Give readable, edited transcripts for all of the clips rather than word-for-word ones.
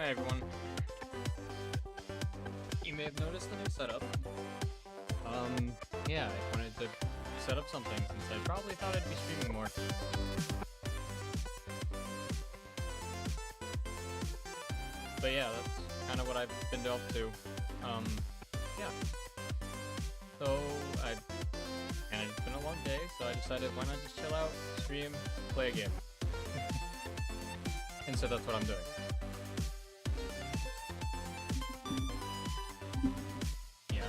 Hi everyone. You may have noticed the new setup. Yeah, I wanted to set up something since I probably thought I'd be streaming more. But yeah, that's kind of what I've been up to. Yeah. So, and it's been a long day, so I decided why not just chill out, stream, play a game. And so that's what I'm doing. Yeah.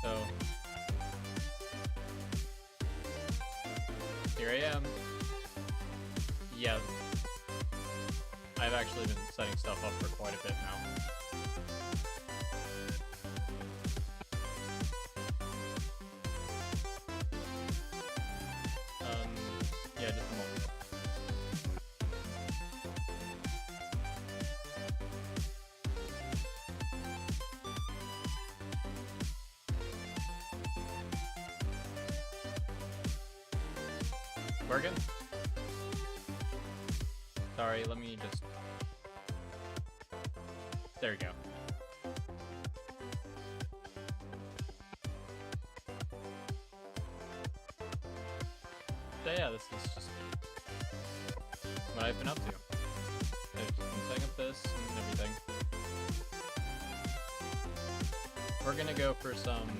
So, here I am. Yeah. I've actually been setting stuff up for quite a bit now. Yeah, just a moment. Working? Sorry, let me just... There we go. So yeah, this is just what I've been up to. I've just been setting up this and everything. We're gonna go for some...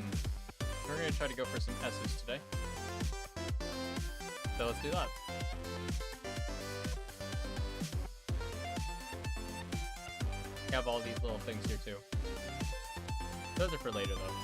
We're gonna try to go for some S's today. So let's do that. I have all these little things here too. Those are for later though.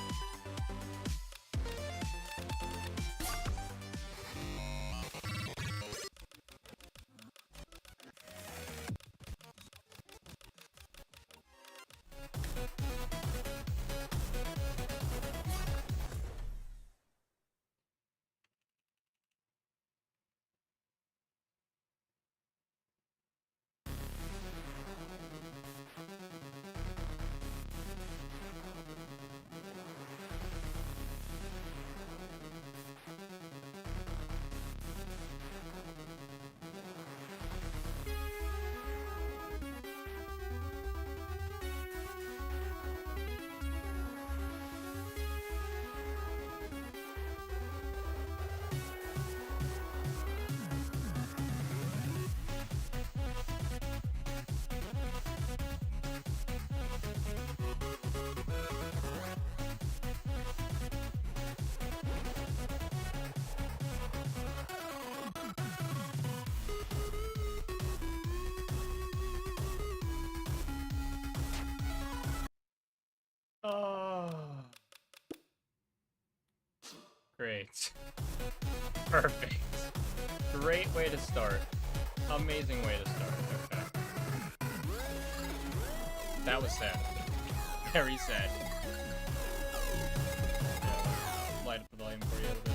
Oh, great. Perfect. Great way to start. Amazing way to start. Okay. That was sad. Very sad. Yeah, light up the volume for you a little bit.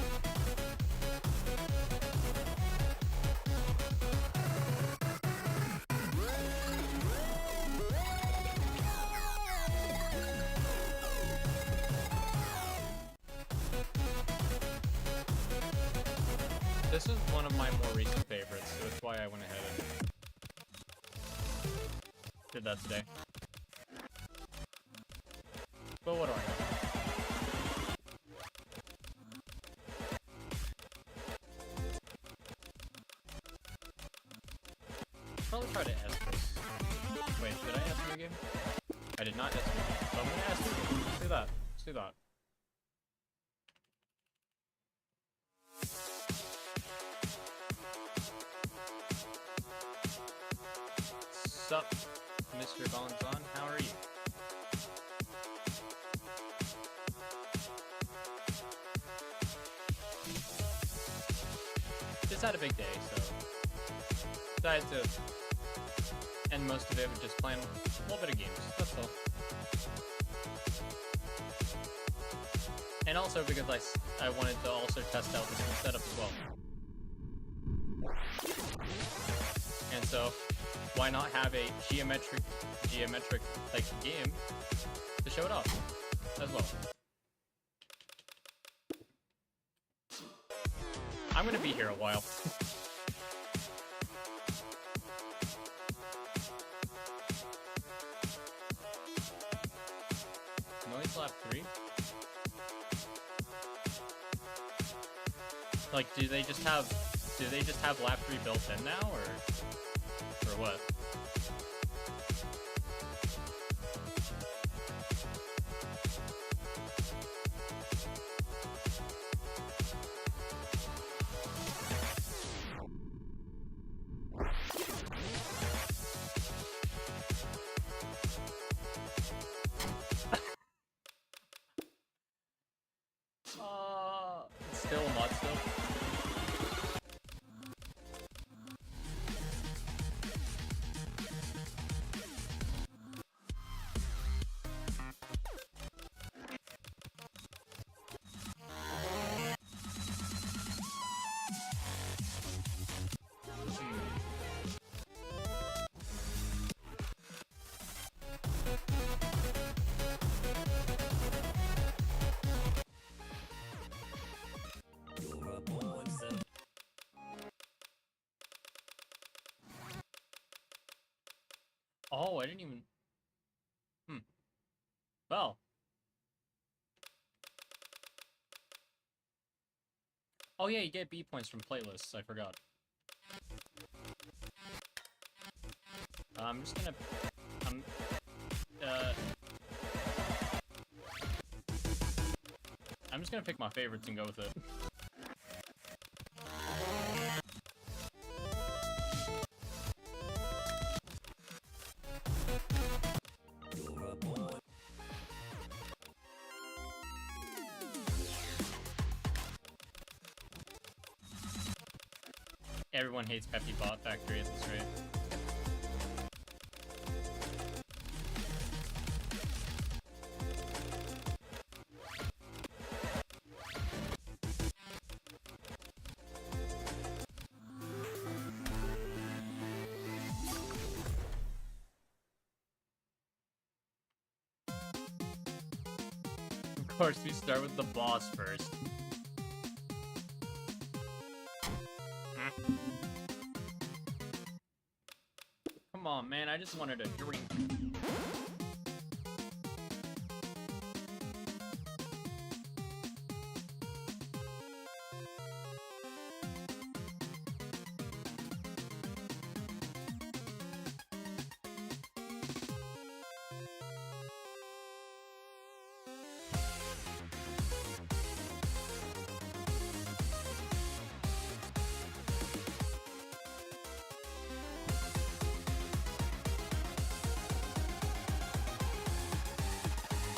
This is one of my more recent favorites, so that's why I went ahead and did that today. But what do I know? Probably try to S this. Wait, did I S my game? I did not S my game, so I'm gonna S my game. Let's do that. Let's do that. Sup, Mr. Bonzon? How are you? Just had a big day, so decided to end most of it with just playing a little bit of games. That's all. And also because I wanted to also test out this new setup as well. And so, why not have a geometric like game to show it off as well? I'm gonna be here a while. Like, do they just have lap 3 built in now, or what? It's still a mod still. Oh, I didn't even... Well. Oh yeah, you get B points from playlists, I forgot. I'm just gonna... I'm just gonna pick my favorites and go with it. Everyone hates Peppy Bot Factory at this rate. Of course, we start with the boss first. Come on, man, I just wanted a drink.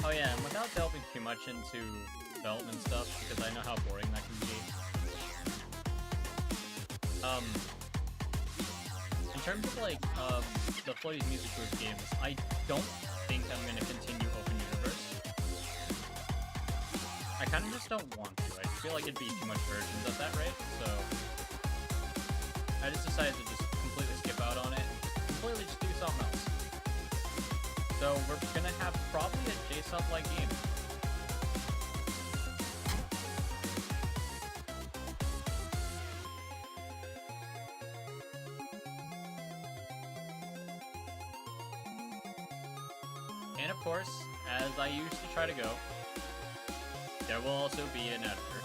Oh yeah, and without delving too much into development stuff, because I know how boring that can be. In terms of like the Floaty's Music Group games, I don't think I'm gonna continue Open Universe. I kind of just don't want to. I feel like it'd be too much versions of that, right? So I just decided to just completely skip out on it and completely just do something else. So we're gonna have probably a JSAB-like game. And of course, as I usually try to go, there will also be an editor,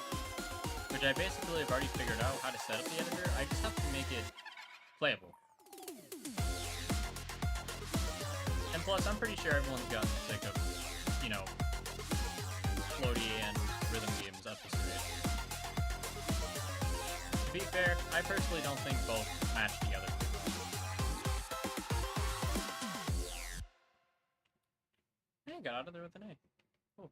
which I basically have already figured out how to set up the editor. I just have to make it playable. And plus, I'm pretty sure everyone's gotten sick of, you know, floaty and rhythm games at this rate. To be fair, I personally don't think both match together too well. Hey, got out of there with an A. Cool.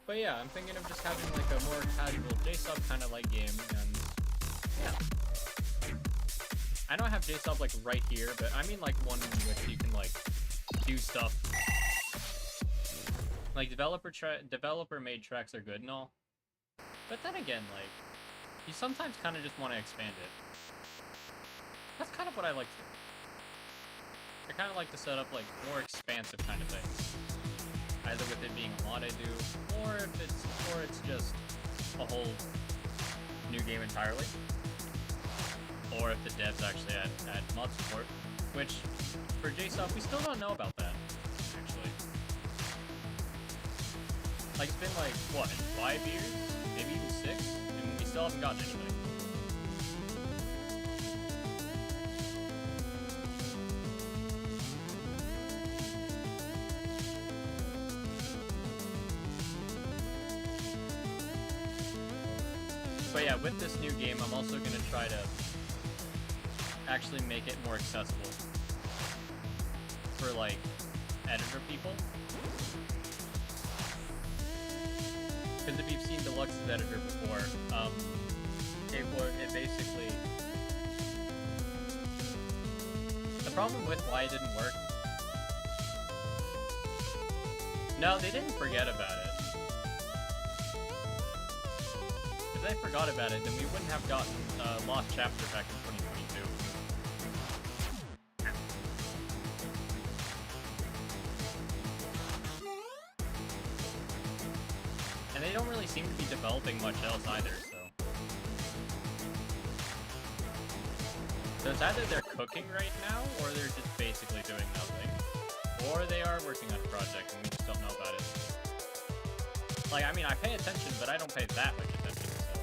But yeah, I'm thinking of just having like a more casual JSAB kind of like game, and yeah. I know I have JSAB like right here, but I mean like one in which you can like do stuff. Like developer made tracks are good and all, but then again, like you sometimes kind of just want to expand it. That's kind of what I like to do. I kind of like to set up like more expansive kind of things, either with it being a mod I do, or if it's just a whole new game entirely. Or if the devs actually add mod support, which, for JSAB, we still don't know about that, actually. Like, it's been like, what, 5 years? Maybe even 6? And we still haven't gotten anything. But yeah, with this new game, I'm also going to try to actually make it more accessible for, like, editor people. Because if you've seen Deluxe's editor before, it basically... The problem with why it didn't work... No, they didn't forget about it. If they forgot about it, then we wouldn't have gotten Lost Chapter back in 2022. And they don't really seem to be developing much else either, so... So it's either they're cooking right now, or they're just basically doing nothing. Or they are working on a project, and we just don't know about it. Like, I mean, I pay attention, but I don't pay that much attention, so...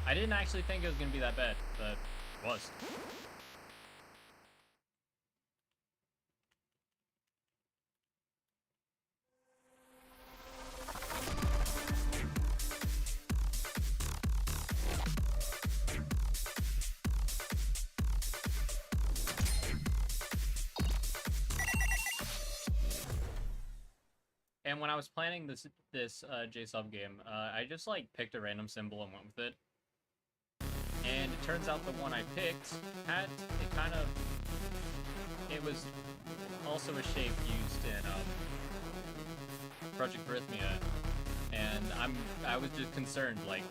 I didn't actually think it was going to be that bad, but it was. And when I was planning this JSAB game, I just like picked a random symbol and went with it. And it turns out the one I picked had it was also a shape used in Project Arrhythmia, and I was just concerned, like,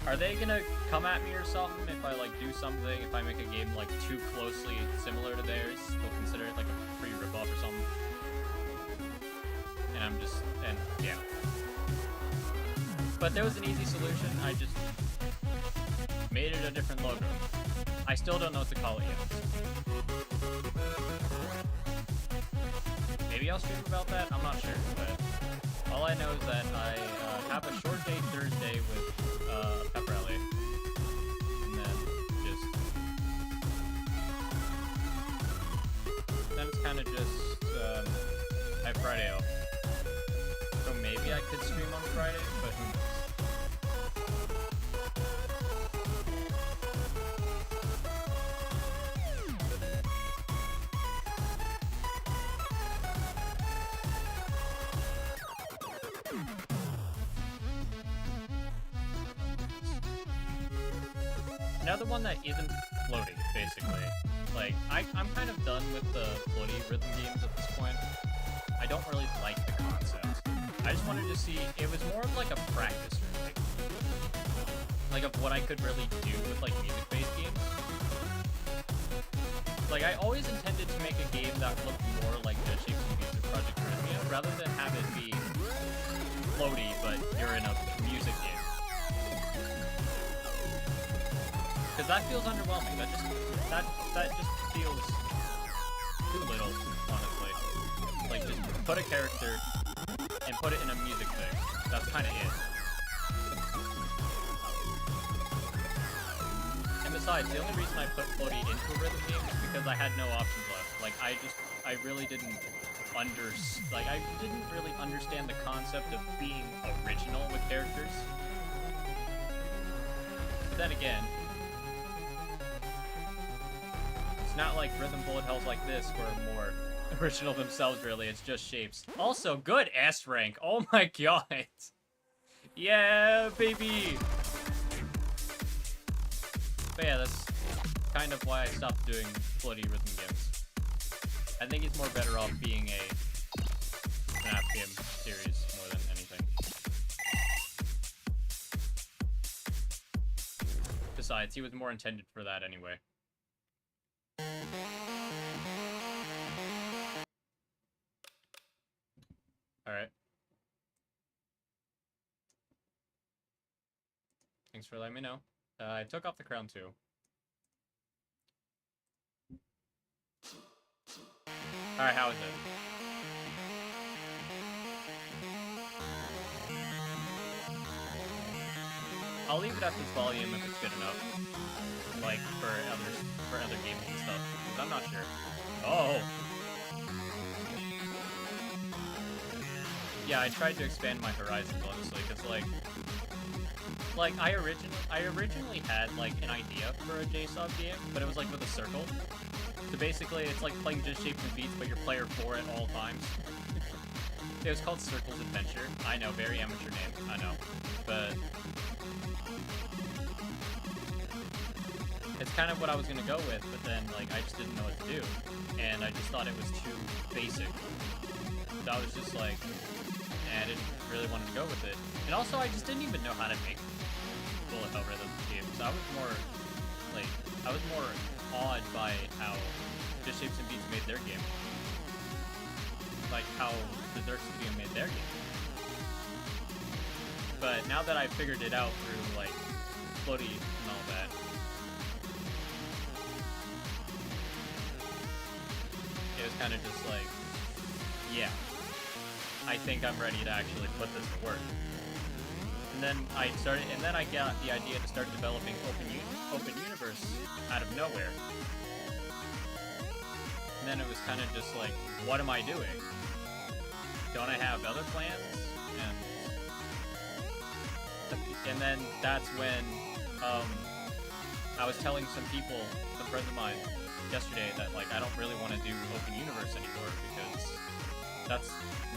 are they gonna come at me or something if I like do something, if I make a game like too closely similar to theirs, they'll consider it like a free ripoff or something. And yeah. But there was an easy solution. I just made it a different logo. I still don't know what to call it yet. Maybe I'll stream about that? I'm not sure, but all I know is that I have a short day Thursday with pep rally. And then it's kind of just, I have Friday off. So maybe I could stream on Friday, but who knows? Another one that isn't floaty, basically. Like, I'm kind of done with the floaty rhythm games at this point. I don't really like the concept. I just wanted to see, it was more of like a practice rhythm. Like of what I could really do with like music-based games. Like, I always intended to make a game that looked more like JSAB or Project Arrhythmia, rather than have it be floaty, but you're in a music game. Because that feels underwhelming. That just feels too little, honestly. Like, just put a character and put it in a music thing. That's kind of it. And besides, the only reason I put floaty into a rhythm game is because I had no options left. Like, I really didn't really understand the concept of being original with characters. But then again, it's not like rhythm bullet hells like this were more original themselves, really. It's just shapes. Also, good S rank. Oh my god. Yeah, baby. But yeah, that's kind of why I stopped doing floaty rhythm games. I think he's more better off being a FNAF game series more than anything. Besides, he was more intended for that anyway. Alright. Thanks for letting me know. I took off the crown too. Alright, how is it? I'll leave it at this volume if it's good enough. Like, for other games and stuff. Because I'm not sure. Oh! Yeah, I tried to expand my horizons, honestly, because, like, I originally had, like, an idea for a JSAB game, but it was, like, with a circle. So basically, it's like playing Just Shapes and Beats, but you're player 4 at all times. It was called Circles Adventure. I know, very amateur name, I know. But it's kind of what I was gonna go with, but then, like, I just didn't know what to do. And I just thought it was too basic. So I was just like, I didn't really want to go with it. And also, I just didn't even know how to make bullet hell rhythm games. So I was more awed by how Just Shapes and Beats made their game. Like how Berserk Studio made their game. But now that I've figured it out through, like, floaty and all that, it was kind of just like, yeah, I think I'm ready to actually put this to work. And then I got the idea to start developing open universe out of nowhere. And then it was kind of just like, what am I doing? Don't I have other plans? And then that's when I was telling some friends of mine yesterday that, like, I don't really want to do open universe anymore because that's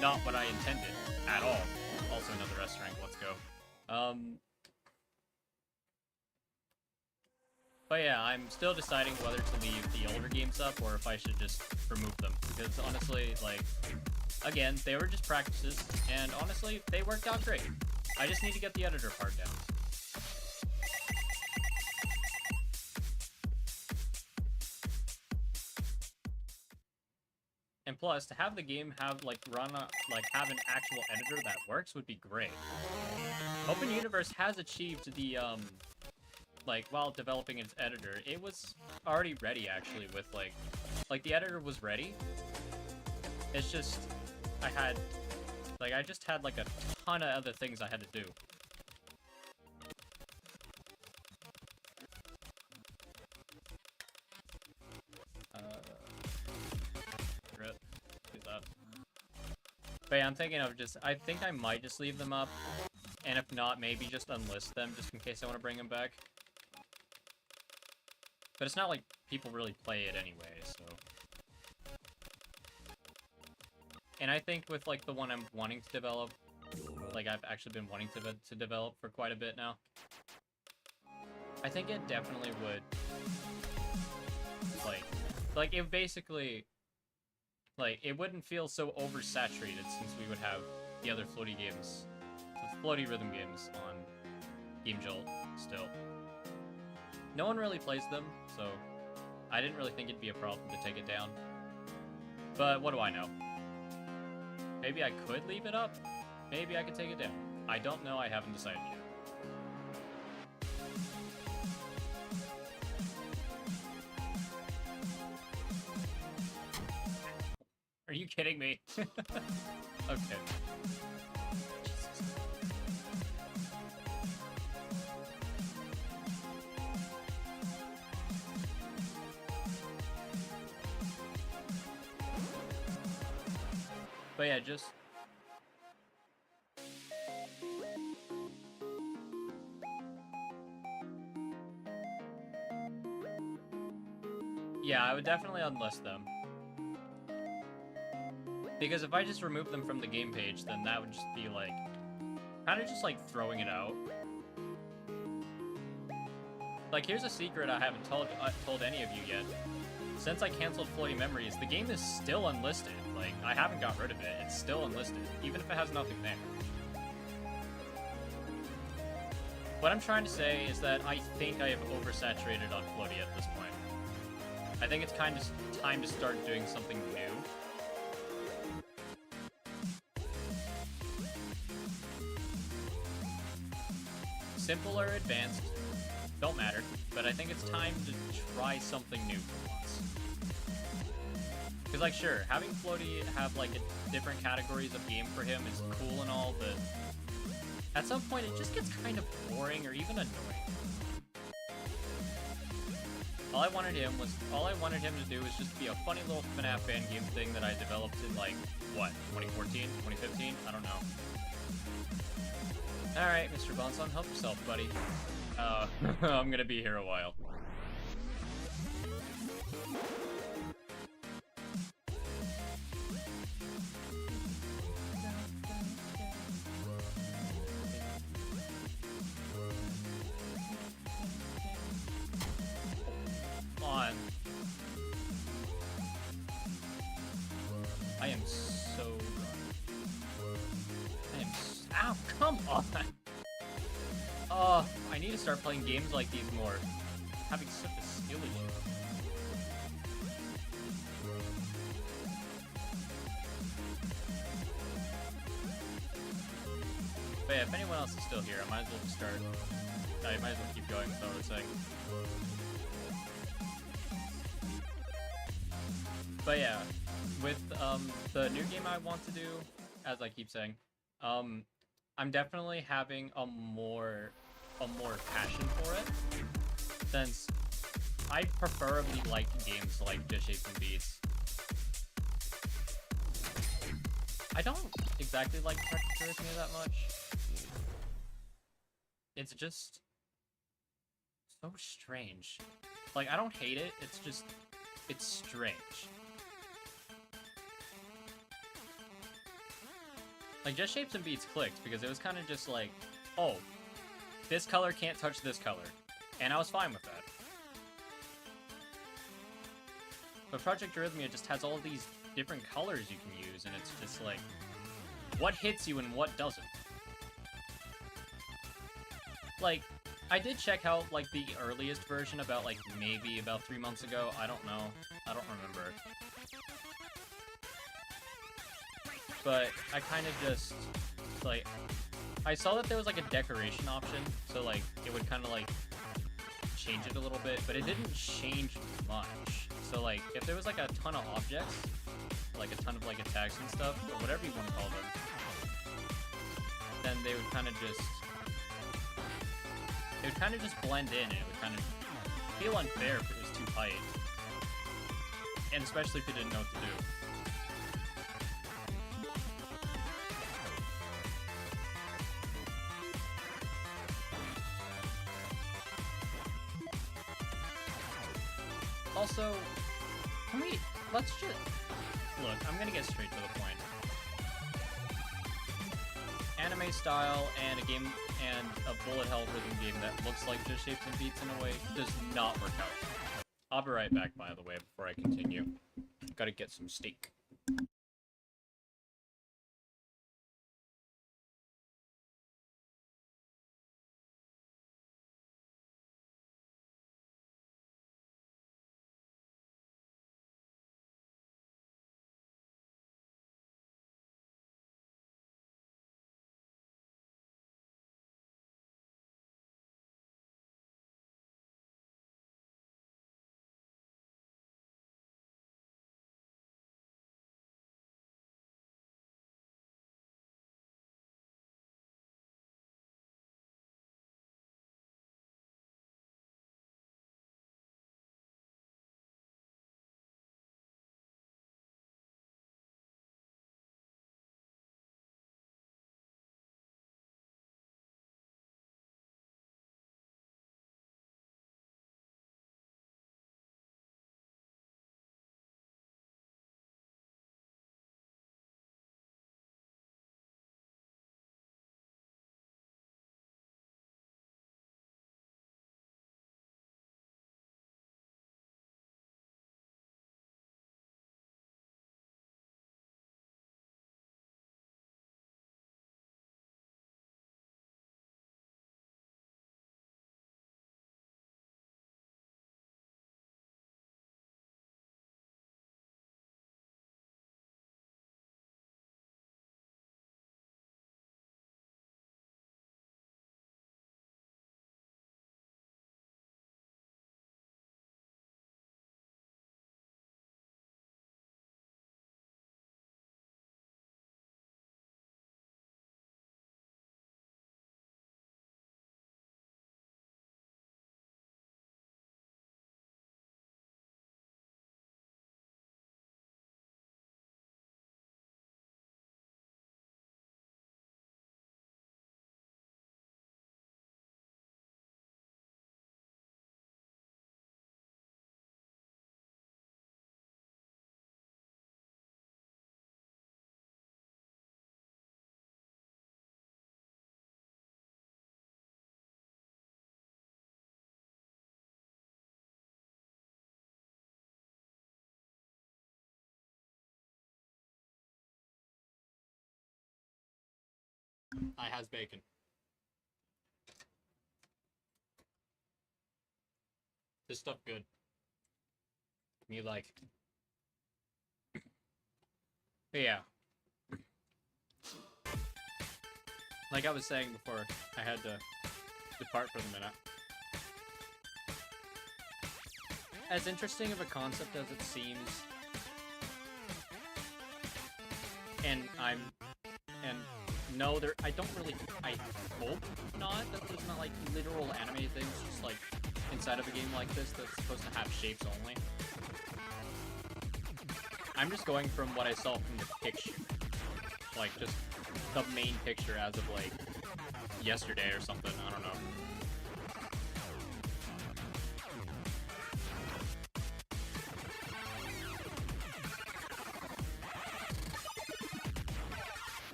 not what I intended at all. Also another S rank, let's go. But yeah, I'm still deciding whether to leave the older games up or if I should just remove them. Because honestly, like, again, they were just practices, and honestly, they worked out great. I just need to get the editor part down. And plus, to have the game have, like, have an actual editor that works would be great. Open Universe has achieved the, like, while developing its editor, it was already ready, actually, with, like, the editor was ready. It's just, I just had, like, a ton of other things I had to do. Do that. But yeah, I'm thinking of I think I might just leave them up, and if not, maybe just unlist them, just in case I want to bring them back. But it's not like people really play it anyway, so. And I think with, like, the one I'm wanting to develop, like, I've actually been wanting to develop for quite a bit now, I think it definitely would, like, it basically, like, it wouldn't feel so oversaturated since we would have the other floaty games, the floaty rhythm games on Game Jolt still. No one really plays them, so I didn't really think it'd be a problem to take it down. But what do I know? Maybe I could leave it up. Maybe I could take it down. I don't know. I haven't decided yet. Are you kidding me? Okay. But yeah, just... Yeah, I would definitely unlist them. Because if I just remove them from the game page, then that would just be, like, kind of just, like, throwing it out. Like, here's a secret I haven't told any of you yet. since I canceled Floating Memories, the game is still unlisted. Like, I haven't got rid of it. It's still unlisted, even if it has nothing there. What I'm trying to say is that I think I have oversaturated on Floaty at this point. I think it's kind of time to start doing something new. Simple or advanced, don't matter, but I think it's time to try something new for once. Because, like, sure, having Floaty have, like, different categories of game for him is cool and all, but at some point it just gets kind of boring or even annoying. All I wanted him to do was just be a funny little FNAF fan game thing that I developed in, like, what, 2014, 2015? I don't know. Alright, Mr. Bonson, help yourself, buddy. I'm gonna be here a while. Come on. I am so ow, come on! Oh, I need to start playing games like these more. Having such a skill issue. But yeah, if anyone else is still here, I might as well just start. I might as well keep going with what I was saying. But yeah, with the new game I want to do, as I keep saying, I'm definitely having a more passion for it, since I preferably like games like JSAB and Beats. I don't exactly like Project Arrhythmia that much. It's just so strange. Like, I don't hate it, it's just, it's strange. Like, Just Shapes and Beats clicked because it was kind of just like, oh, this color can't touch this color. And I was fine with that. But Project Arrhythmia just has all these different colors you can use, and it's just like, what hits you and what doesn't? Like, I did check out, like, the earliest version about, like, maybe about 3 months ago. I don't know. I don't remember. But I kind of just, like, I saw that there was, like, a decoration option, so, like, it would kind of, like, change it a little bit, but it didn't change much. So, like, if there was, like, a ton of objects, like, a ton of, like, attacks and stuff, or whatever you want to call them, then they would kind of just, it would kind of just blend in, and it would kind of feel unfair if it was too tight. And especially if you didn't know what to do. Also, let's just, look, I'm gonna get straight to the point. Anime style and a game, and a bullet hell rhythm game that looks like Just Shapes and Beats in a way does not work out. I'll be right back, by the way, before I continue. Gotta get some steak. I has bacon. This stuff good. Me like. Yeah. Like I was saying before, I had to depart for the minute. As interesting of a concept as it seems, and no, I don't really, I hope not, that there's not like literal anime things just like inside of a game like this that's supposed to have shapes only. I'm just going from what I saw from the picture, like just the main picture as of like yesterday or something, I don't know.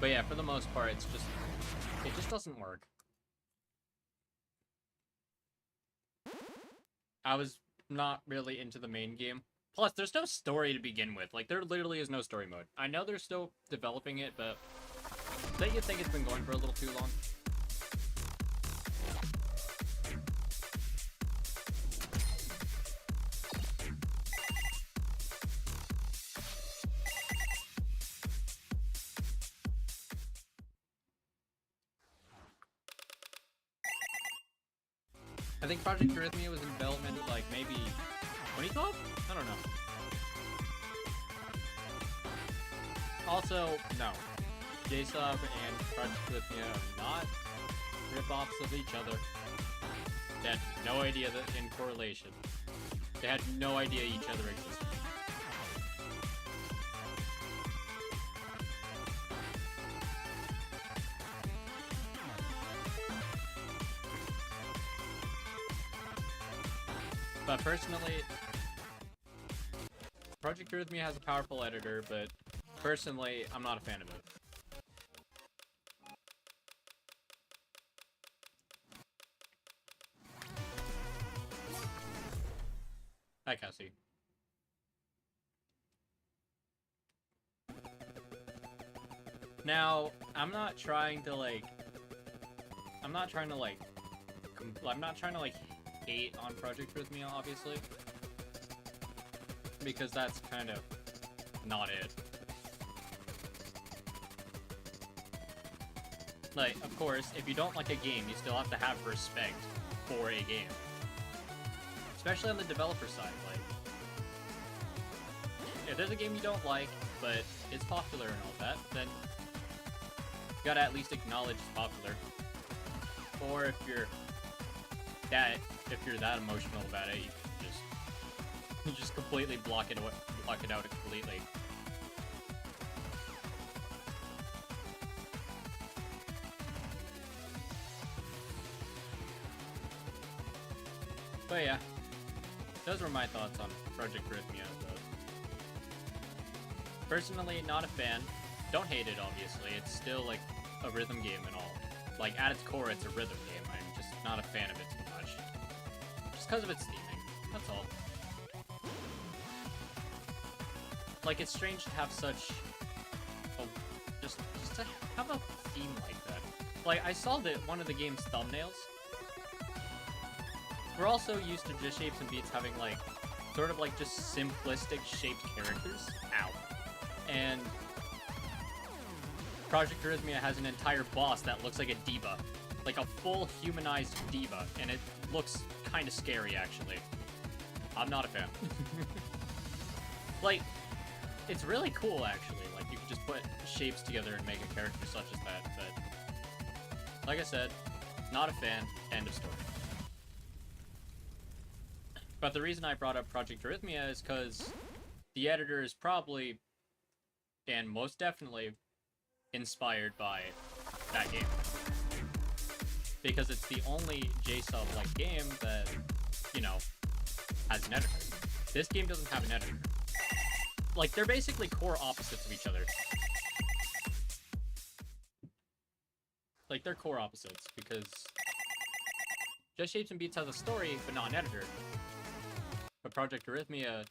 But yeah, for the most part, it just doesn't work. I was not really into the main game. Plus, there's no story to begin with. Like, there literally is no story mode. I know they're still developing it, but don't you think it's been going for a little too long? I think Project Eurythmia was in development like maybe 2012? I don't know. Also, no. JSAB and Project Eurythmia are not rip-offs of each other. They had no idea that in correlation. They had no idea each other existed. But personally, Project Eurythmia has a powerful editor, but personally, I'm not a fan of it. Hi, Cassie. Now, I'm not trying to hate on Project Eurythmia, obviously, because that's kind of not it. Like, of course, if you don't like a game, you still have to have respect for a game. Especially on the developer side, like, if there's a game you don't like, but it's popular and all that, then you gotta at least acknowledge it's popular. Or if you're that emotional about it, you just completely block it out completely. But yeah, those were my thoughts on Project Eurythmia. Personally, not a fan. Don't hate it, obviously. It's still like a rhythm game and all. Like, at its core, it's a rhythm game. I'm just not a fan of it too much. Just because of its theming. That's all. Like, it's strange to have such... just to have a theme like that. Like, I saw that one of the game's thumbnails. We're also used to just Shapes and Beats having, like, sort of like just simplistic shaped characters. Ow. And Project Eurythmia has an entire boss that looks like a diva. Like a full humanized diva. And it looks kind of scary, actually. I'm not a fan. Like, it's really cool, actually. Like, you can just put shapes together and make a character such as that. But, like I said, not a fan. End of story. But the reason I brought up Project Eurythmia is because the editor is probably, and most definitely, inspired by that game. Because it's the only JSAB-like game that, you know, has an editor. This game doesn't have an editor. Like, they're basically core opposites of each other. Like, they're core opposites, because Just Shapes and Beats has a story, but not an editor. But Project Eurythmia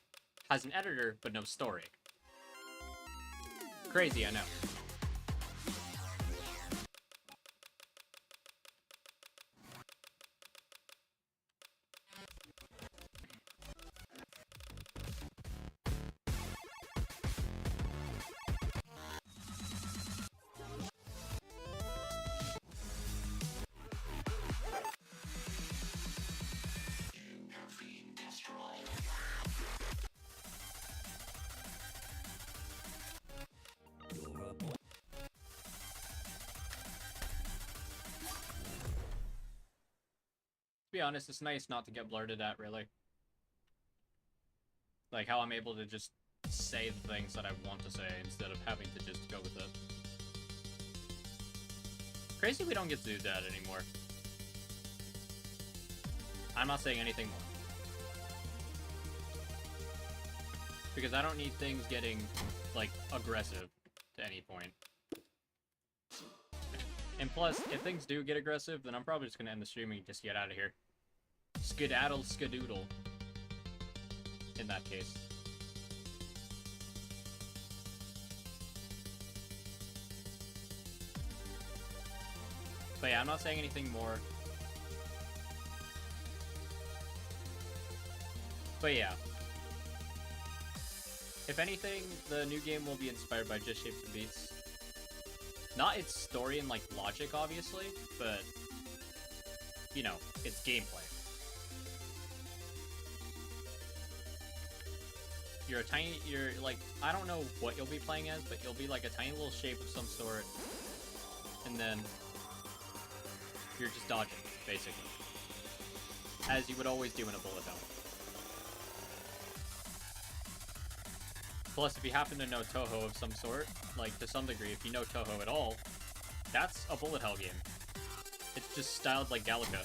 has an editor, but no story. Crazy, I know. To be honest, it's nice not to get blurted at, really. Like, how I'm able to just say the things that I want to say instead of having to just go with it. Crazy we don't get to do that anymore. I'm not saying anything more. Because I don't need things getting, like, aggressive to any point. And plus, if things do get aggressive, then I'm probably just gonna end the stream and just get out of here. Skedaddle skadoodle. In that case. But yeah, I'm not saying anything more. But yeah. If anything, the new game will be inspired by JSAB Beats. Not its story and, like, logic, obviously, but, you know, its gameplay. You're like, I don't know what you'll be playing as, but you'll be like a tiny little shape of some sort, and then you're just dodging, basically. As you would always do in a bullet hell. Plus, if you happen to know Toho of some sort, like, to some degree, if you know Toho at all, that's a bullet hell game. It's just styled like Galaga.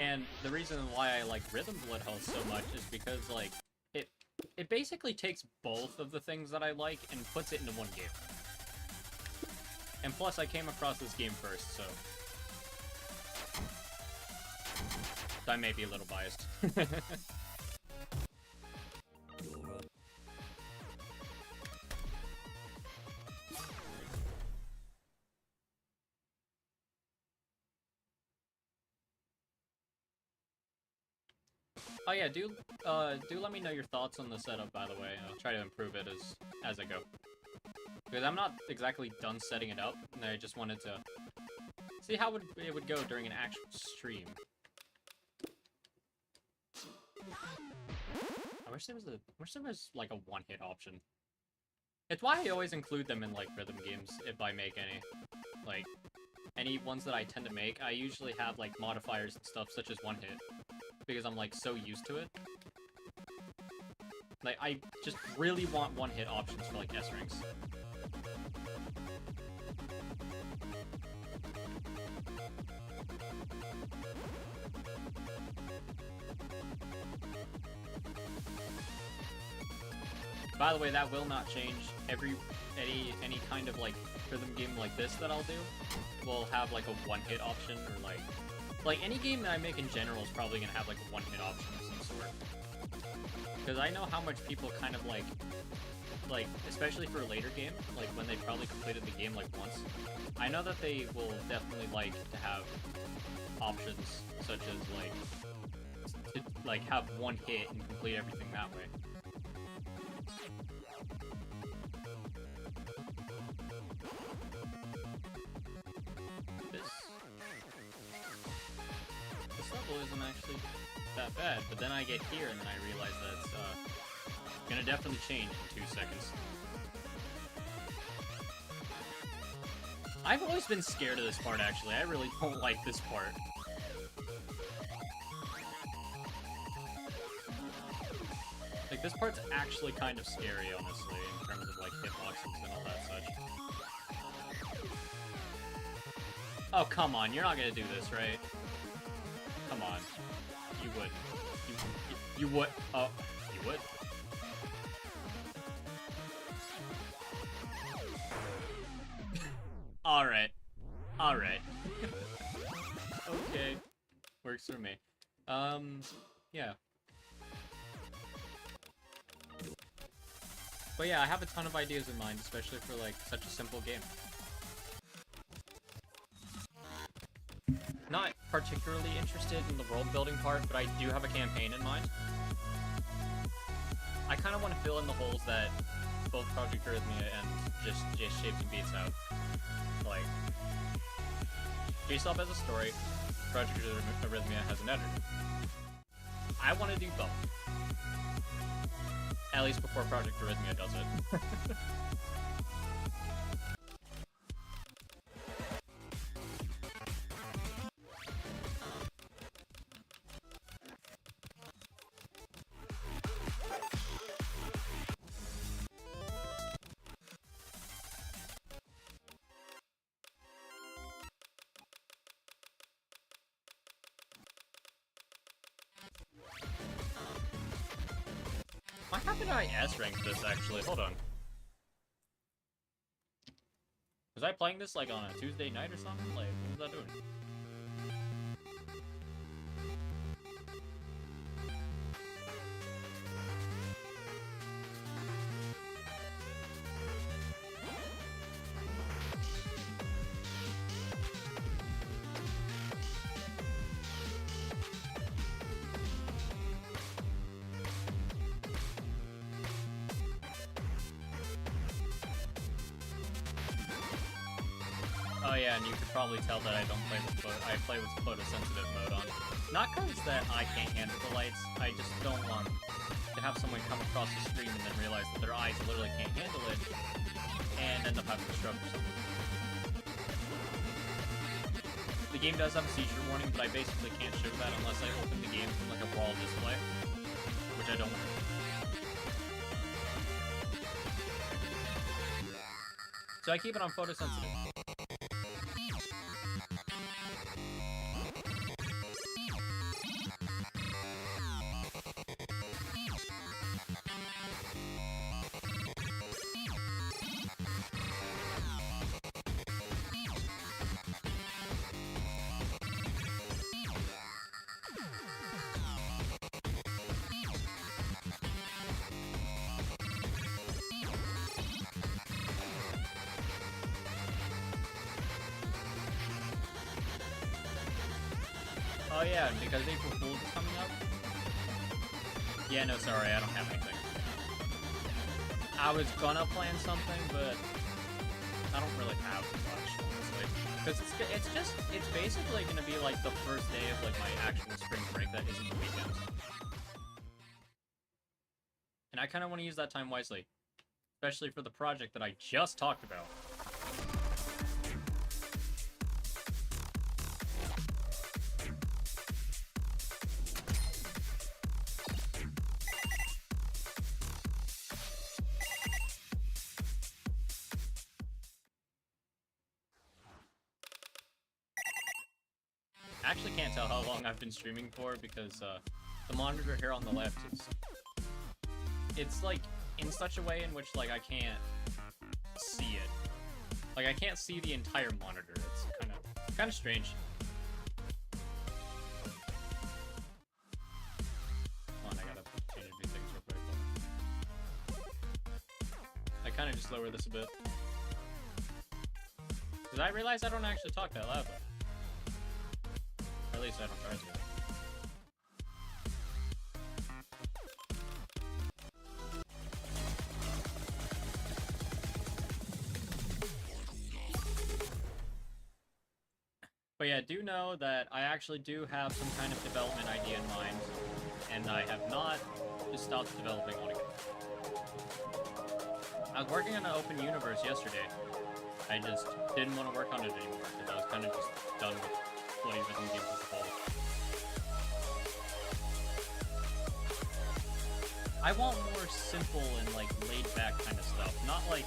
And the reason why I like Rhythm Bullet Hell so much is because, like, it basically takes both of the things that I like and puts it into one game. And plus, I came across this game first, so I may be a little biased. Oh yeah, do let me know your thoughts on the setup, by the way. I'll try to improve it as I go. Because I'm not exactly done setting it up, and I just wanted to see how it would go during an actual stream. I wish there was like a one-hit option. It's why I always include them in, like, rhythm games, if I make any. Like, any ones that I tend to make, I usually have, like, modifiers and stuff, such as one-hit. Because I'm, like, so used to it. Like, I just really want one-hit options for, like, S-ranks. By the way, that will not change. Any kind of, like, rhythm game like this that I'll do will have, like, a one-hit option, or, like, any game that I make in general is probably gonna have, like, a one-hit option of some sort. Because I know how much people kind of, like, especially for a later game, like, when they probably completed the game, like, once, I know that they will definitely like to have options, such as, like, have one hit and complete everything that way. This level isn't actually that bad, but then I get here and then I realize that it's gonna definitely change in 2 seconds. I've always been scared of this part, actually. I really don't like this part. Like, this part's actually kind of scary, honestly, in terms of, like, hitboxes and all that such. Oh, come on, you're not gonna do this, right? Come on. You would. You would. Oh, you would? Alright. Alright. Okay. Works for me. Yeah. But yeah, I have a ton of ideas in mind, especially for, like, such a simple game. Not particularly interested in the world-building part, but I do have a campaign in mind. I kind of want to fill in the holes that both Project Arrhythmia and just JSAB beats out. Like, JSAB has a story, Project Arrhythmia has an editor. I want to do both. At least before Project Arrhythmia does it. Why haven't I S-ranked this, actually? Hold on. Was I playing this, like, on a Tuesday night or something? Like, what was I doing? Oh yeah, and you could probably tell that I don't play with I play with photosensitive mode on. Not because that I can't handle the lights, I just don't want to have someone come across the screen and then realize that their eyes literally can't handle it, and end up having a stroke or something. The game does have a seizure warning, but I basically can't show that unless I open the game from like a brawl display, which I don't want to do. So I keep it on photosensitive. Oh yeah, because April Fool's is coming up? Yeah, no, sorry, I don't have anything. I was gonna plan something, but I don't really have much, honestly. Because it's basically gonna be like the first day of like my actual spring break that isn't the weekend. And I kind of want to use that time wisely. Especially for the project that I just talked about. I actually can't tell how long I've been streaming for because the monitor here on the left it's like in such a way in which like I can't see it. Like I can't see the entire monitor. It's kind of strange. Hold on, I gotta change a few things real quick. I kind of just lower this a bit. Because I realize I don't actually talk that loud though. At least I don't try to. But yeah, do know that I actually do have some kind of development idea in mind, and I have not just stopped developing altogether. I was working on an open universe yesterday. I just didn't want to work on it anymore, because I was kind of just done with bloody rhythm games as a whole. I want more simple and like laid back kind of stuff. Not like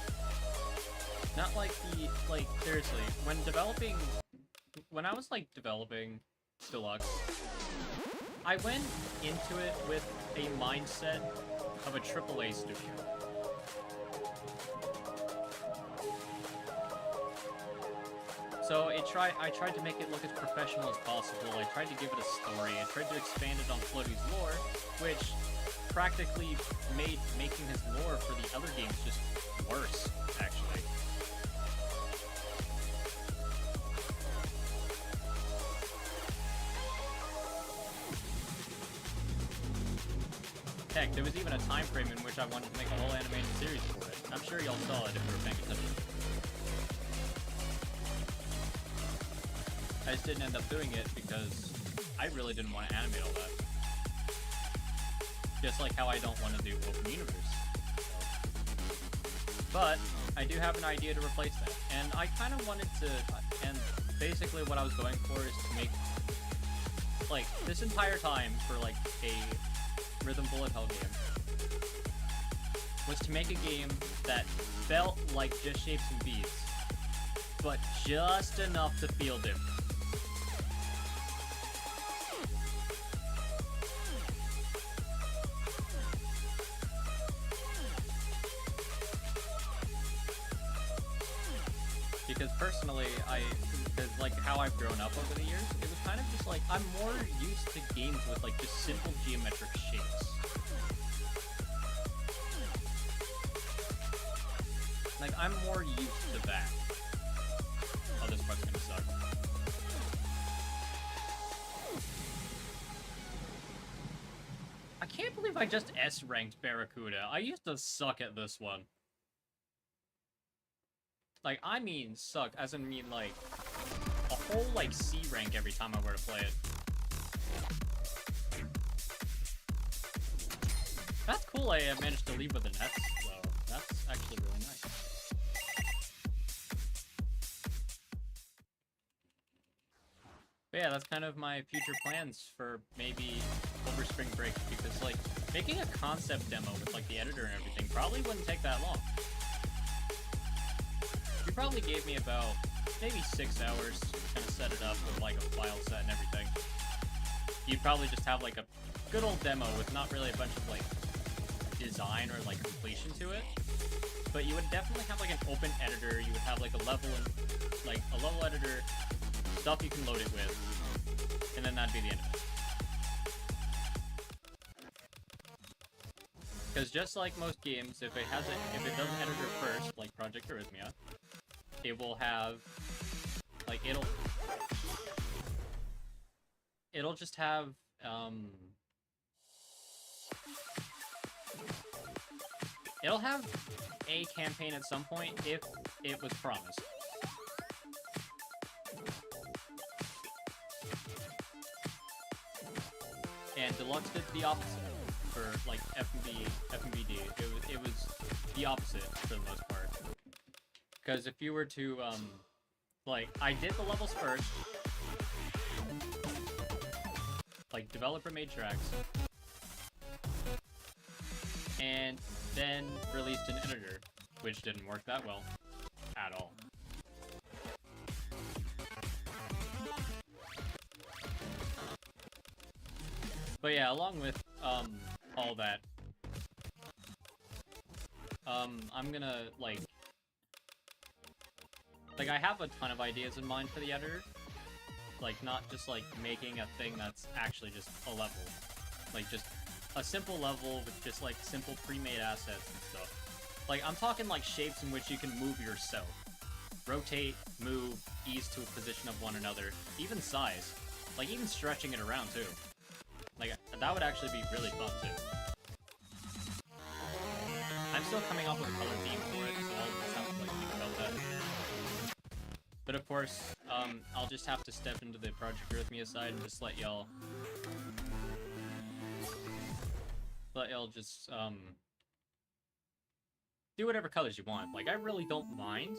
the, like, seriously, when I was like developing Deluxe, I went into it with a mindset of a AAA studio. So I tried to make it look as professional as possible. I tried to give it a story. I tried to expand it on Floaty's lore, which practically made making his lore for the other games just worse, actually. Heck, there was even a time frame in which I wanted to make a whole animated series for it. I'm sure y'all saw it if you were paying attention. I just didn't end up doing it because I really didn't want to animate all that. Just like how I don't want to do open universe. But I do have an idea to replace that. And I kind of wanted to, and basically what I was going for is to make, like, this entire time for like a rhythm bullet hell game was to make a game that felt like just shapes and beats, but just enough to feel different. Because personally, because like how I've grown up over the years, it was kind of just like, I'm more used to games with like just simple geometric shapes. Like, I'm more used to that. Oh, this part's gonna suck. I can't believe I just S-ranked Barracuda. I used to suck at this one. Like, I mean suck, as in mean, like, a whole, like, C rank every time I were to play it. That's cool I managed to leave with the nets, though. That's actually really nice. But yeah, that's kind of my future plans for maybe over spring break, because, like, making a concept demo with, like, the editor and everything probably wouldn't take that long. You probably gave me about maybe 6 hours to kind of set it up with like a file set and everything. You'd probably just have like a good old demo with not really a bunch of like design or like completion to it. But you would definitely have like an open editor. You would have like a level editor, stuff you can load it with, and then that'd be the end of it. Because just like most games, if it does an editor first, like Project Arrhythmia, it will have, like, it'll just have, it'll have a campaign at some point if it was promised. And Deluxe did the opposite for, like, FMVD. It was the opposite for the most part. Because if you were to, like, I did the levels first. Like, developer made tracks. And then released an editor, which didn't work that well at all. But yeah, along with, all that, I'm gonna, like, I have a ton of ideas in mind for the editor. Like, not just, like, making a thing that's actually just a level. Like, just a simple level with just, like, simple pre-made assets and stuff. Like, I'm talking, like, shapes in which you can move yourself. Rotate, move, ease to a position of one another. Even size. Like, even stretching it around, too. Like, that would actually be really fun, too. I'm still coming up with a color theme for it, so I'll just have to, like, think about that. But of course, I'll just have to step into the Project Arrhythmia side and just let y'all just, do whatever colors you want. Like, I really don't mind.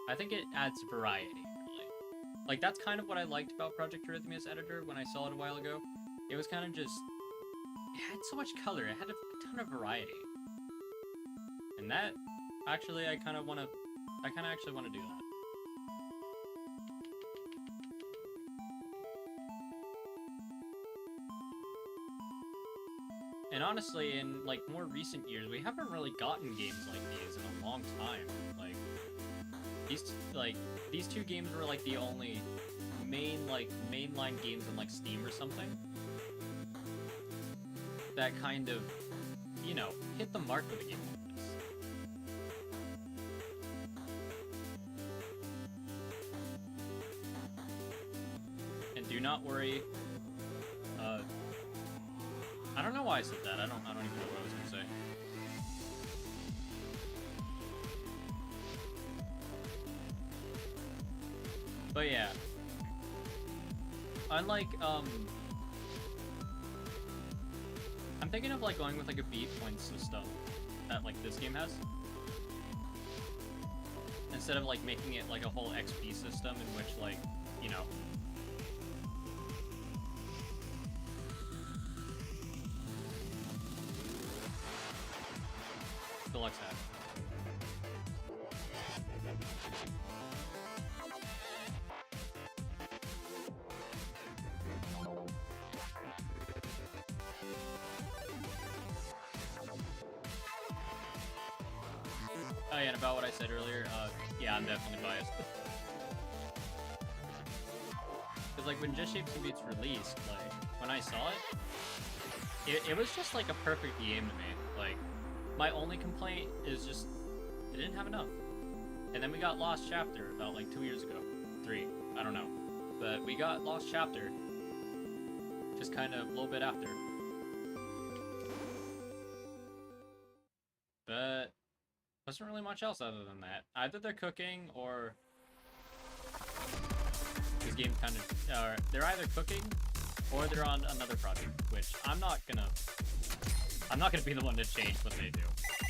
I think it adds variety, really. Like, that's kind of what I liked about Project Arrhythmia's editor when I saw it a while ago. It was kind of just, it had so much color, it had a ton of variety. And that, actually, I kind of actually want to do that. And honestly, in, like, more recent years, we haven't really gotten games like these in a long time. Like, These two games were like the only mainline games on like Steam or something that kind of, you know, hit the mark with a game like this. And do not worry. I don't know why I said that. I don't even know what I was gonna say. But yeah. Unlike, I'm thinking of like going with like a beat point system that like this game has. Instead of like making it like a whole XP system in which like, you know, Deluxe hat. Oh yeah, and about what I said earlier, yeah, I'm definitely biased. Because like when Just Shapes and Beats released, like, when I saw it was just like a perfect game to me. Like, my only complaint is just, it didn't have enough. And then we got Lost Chapter about like 2 years ago. 3, I don't know. But we got Lost Chapter just kind of a little bit after. But wasn't really much else other than that. Either they're cooking or this game kind of, they're either cooking or they're on another project, which I'm not gonna be the one to change what they do.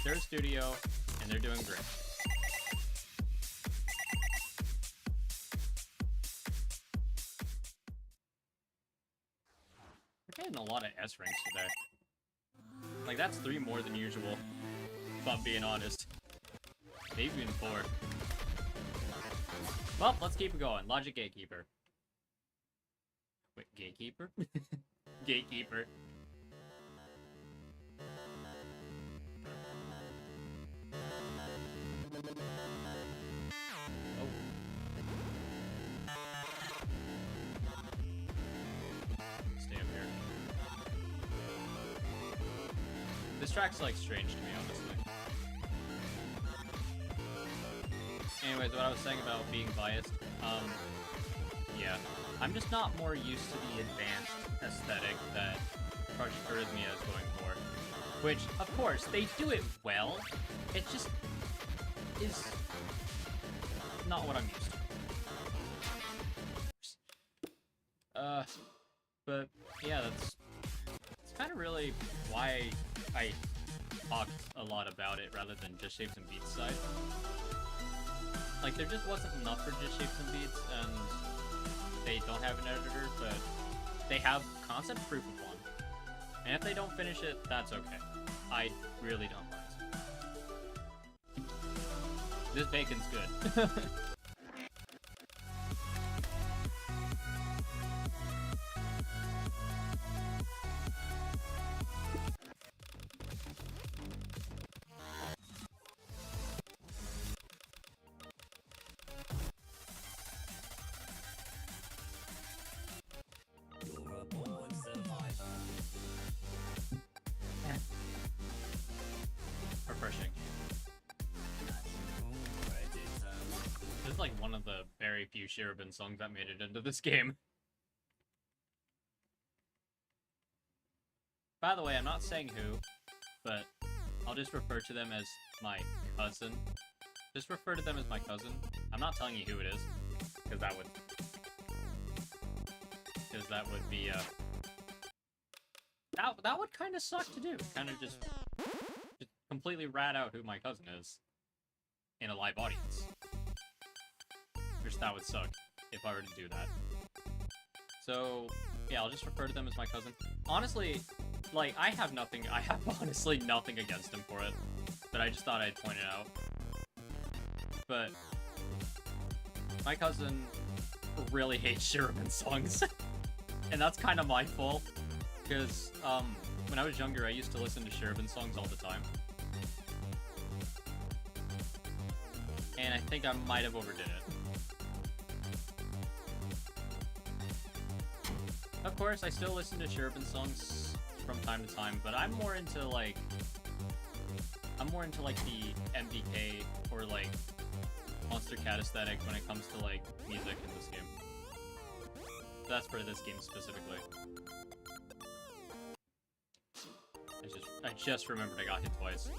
They're a studio and they're doing great. We're getting a lot of S ranks today. Like, that's 3 more than usual, if I'm being honest. Maybe even 4. Well, let's keep it going. Logic Gatekeeper. Wait, Gatekeeper? Gatekeeper. Oh. Stay up here. This track's like strange to me, honestly. Anyways, what I was saying about being biased, yeah. I'm just not more used to the advanced aesthetic that Project Arrhythmia is going for. Which, of course, they do it well. It just is not what I'm used to. But yeah, that's kind of really why I talk a lot about it rather than Just Shapes and Beats side. Like, there just wasn't enough for Just Shapes and Beats, and they don't have an editor, but they have concept proof of one. And if they don't finish it, that's okay. I really don't mind. This bacon's good. Refreshing. This is like one of the very few Shirobin songs that made it into this game. By the way, I'm not saying who, but I'll just refer to them as my cousin. Just refer to them as my cousin. I'm not telling you who it is, because that would be, that would kind of suck to do. Kind of just completely rat out who my cousin is in a live audience. Which that would suck if I were to do that. So, yeah, I'll just refer to them as my cousin. Honestly, like, I have honestly nothing against him for it. But I just thought I'd point it out. But my cousin really hates Shirobin songs. And that's kind of my fault. Because, when I was younger, I used to listen to Shirobin songs all the time. And I think I might have overdid it. Of course, I still listen to Sherbin songs from time to time, but I'm more into like the MDK or like Monster Cat aesthetic when it comes to like music in this game. That's for this game specifically. I just remembered I got hit twice.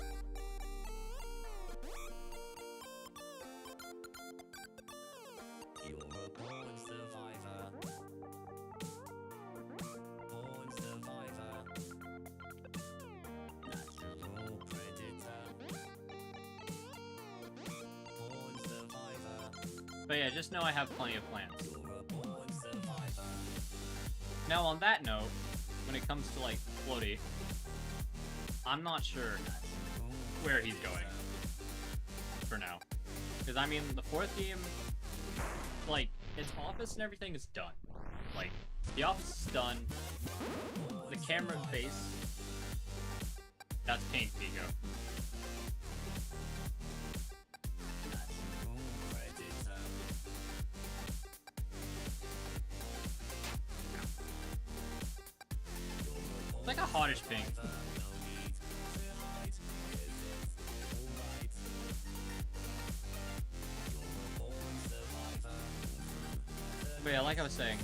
You're a born survivor. Born survivor. Natural predator. Born survivor. But yeah, just know I have plenty of plans. You're a born survivor. Now on that note, when it comes to like Floaty, I'm not sure where he's going for now. Because I mean, the fourth game, like, its office and everything is done. Like, the office is done. The camera and face, that's Pink Pico. Natural predator. It's like a hottish Pink. No need to hide. Is it alright? You're a born survivor. But yeah, like I was saying,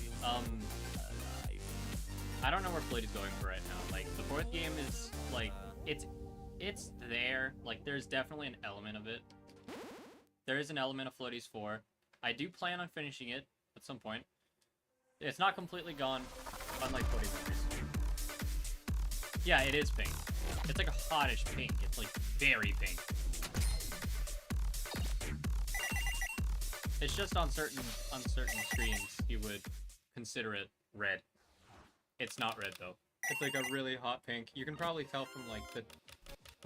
I don't know where Floaty's going for right now. Like, the fourth game is, like, it's there. Like, there's definitely an element of it. There is an element of Floaty's 4. I do plan on finishing it at some point. It's not completely gone, unlike Floaty's memories. Yeah, it is pink. It's like a hottish pink. It's, like, very pink. It's just on certain screens you would consider it red. It's not red though. It's like a really hot pink. You can probably tell from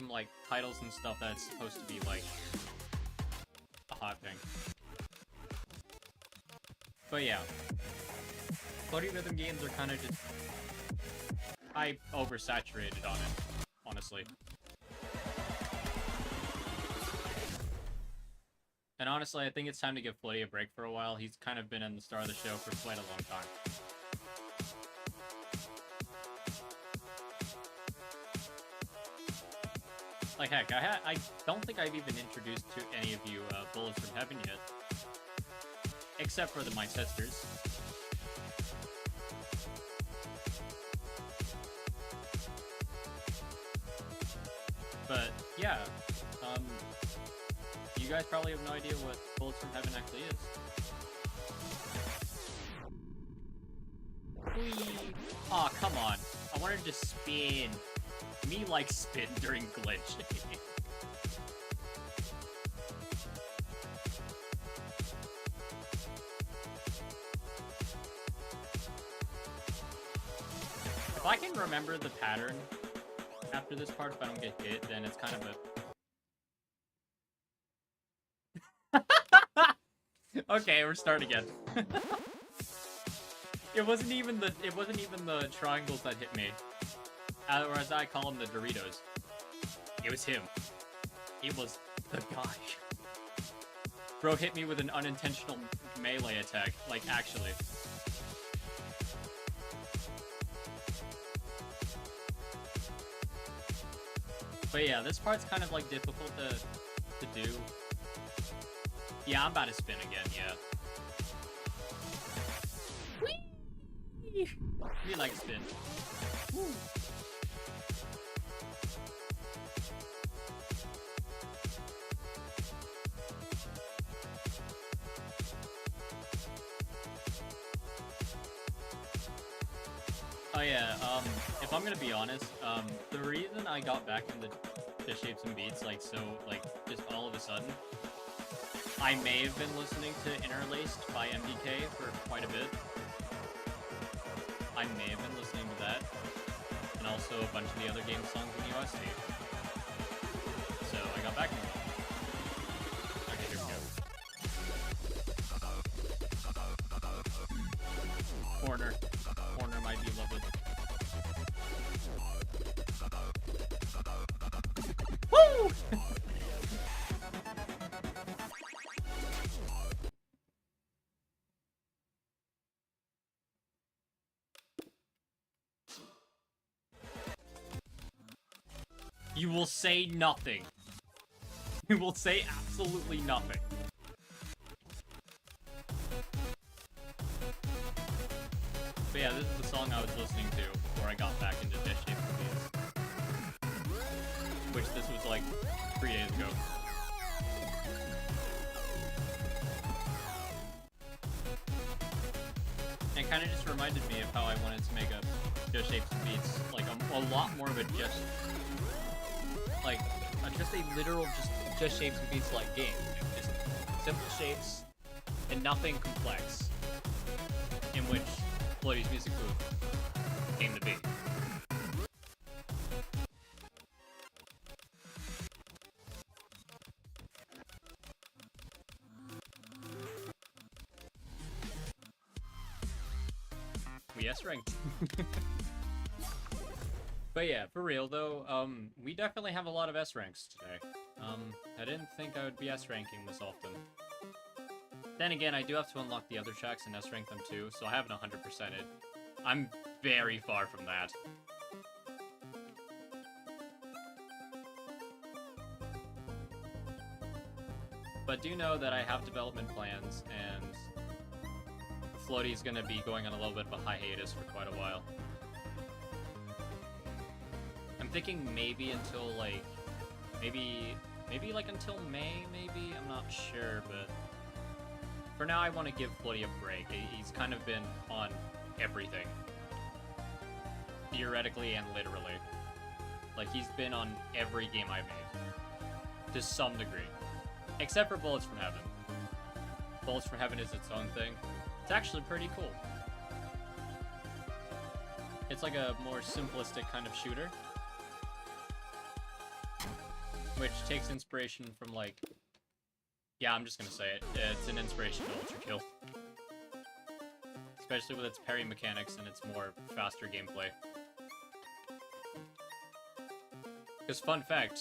like titles and stuff that it's supposed to be like a hot pink. But yeah, floaty rhythm games are kind of just I oversaturated on it, honestly. And honestly, I think it's time to give Floaty a break for a while. He's kind of been in the star of the show for quite a long time. Like heck, I don't think I've even introduced to any of you Bullets from Heaven yet. Except for my sisters. But yeah, you guys probably have no idea what Bullets from Heaven actually is. Whee! Aw, oh, come on. I wanted to spin. Me like spin during glitch. If I can remember the pattern after this part, if I don't get hit, then it's kind of a... Okay, we're starting again. It wasn't even the triangles that hit me. Or as I call them, the Doritos. It was him. It was the guy. Bro hit me with an unintentional melee attack, like actually. But yeah, this part's kind of like difficult to do. Yeah, I'm about to spin again, yeah. Whee! Me like spin. Woo. Oh yeah, if I'm gonna be honest, the reason I got back into Shapes and Beats, like, so, like, just all of a sudden, I may have been listening to Interlaced by MDK for quite a bit. I may have been listening to that, and also a bunch of the other game songs in USD. So, I got back into it. Okay, here we go. Corner. Corner might be lovely. Woo! You will say nothing. You will say absolutely nothing. But yeah, this is the song I was listening to before I got back into JSAB movies. Which this was like 3 days ago. And it kind of just reminded me of how I wanted to make a Just Shapes and Beats, like a lot more of a just a literal just Shapes and Beats like game. Just simple shapes and nothing complex, in which Floaty's Music Booth came to be. We S-ranked. But yeah, for real though, we definitely have a lot of S-ranks today. I didn't think I would be S-ranking this often. Then again, I do have to unlock the other tracks and S-rank them too, so I haven't 100%ed. I'm very far from that. But do know that I have development plans, and Floaty's gonna be going on a little bit of a hiatus for quite a while. I'm thinking maybe until like, maybe like until May, maybe? I'm not sure, but for now I want to give Floaty a break. He's kind of been on everything. Theoretically and literally. Like, he's been on every game I've made. To some degree. Except for Bullets from Heaven. Bullets from Heaven is its own thing. It's actually pretty cool. It's like a more simplistic kind of shooter. Which takes inspiration from, like... Yeah, I'm just gonna say it. It's an inspiration to Ultra Kill. Especially with its parry mechanics and its more faster gameplay. Because, fun fact,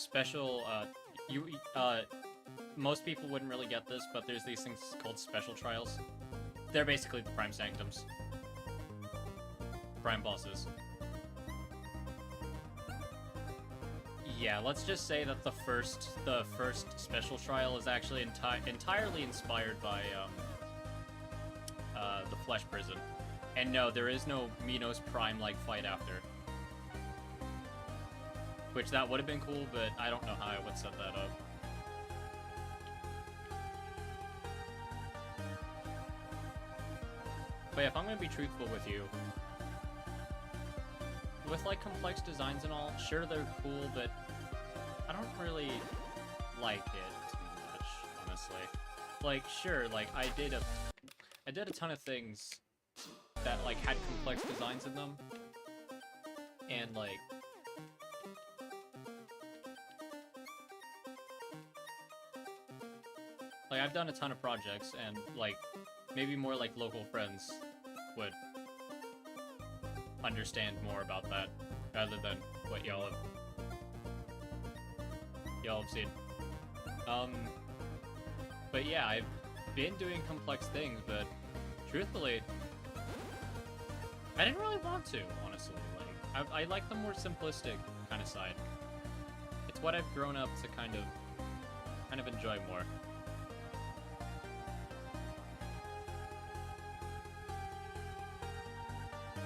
most people wouldn't really get this, but there's these things called special trials. They're basically the Prime Sanctums. Prime bosses. Yeah, let's just say that the first special trial is actually entirely inspired by the Flesh Prison. And no, there is no Minos Prime-like fight after. Which that would have been cool, but I don't know how I would set that up. But yeah, if I'm gonna be truthful with you, with like complex designs and all, sure they're cool, but I don't really like it too much, honestly. Like, sure, like I did a ton of things that like had complex designs in them, and like I've done a ton of projects, and like maybe more like local friends would understand more about that rather than what y'all have seen. But yeah, I've been doing complex things, but truthfully, I didn't really want to, honestly. Like, I like the more simplistic kind of side. It's what I've grown up to kind of enjoy more.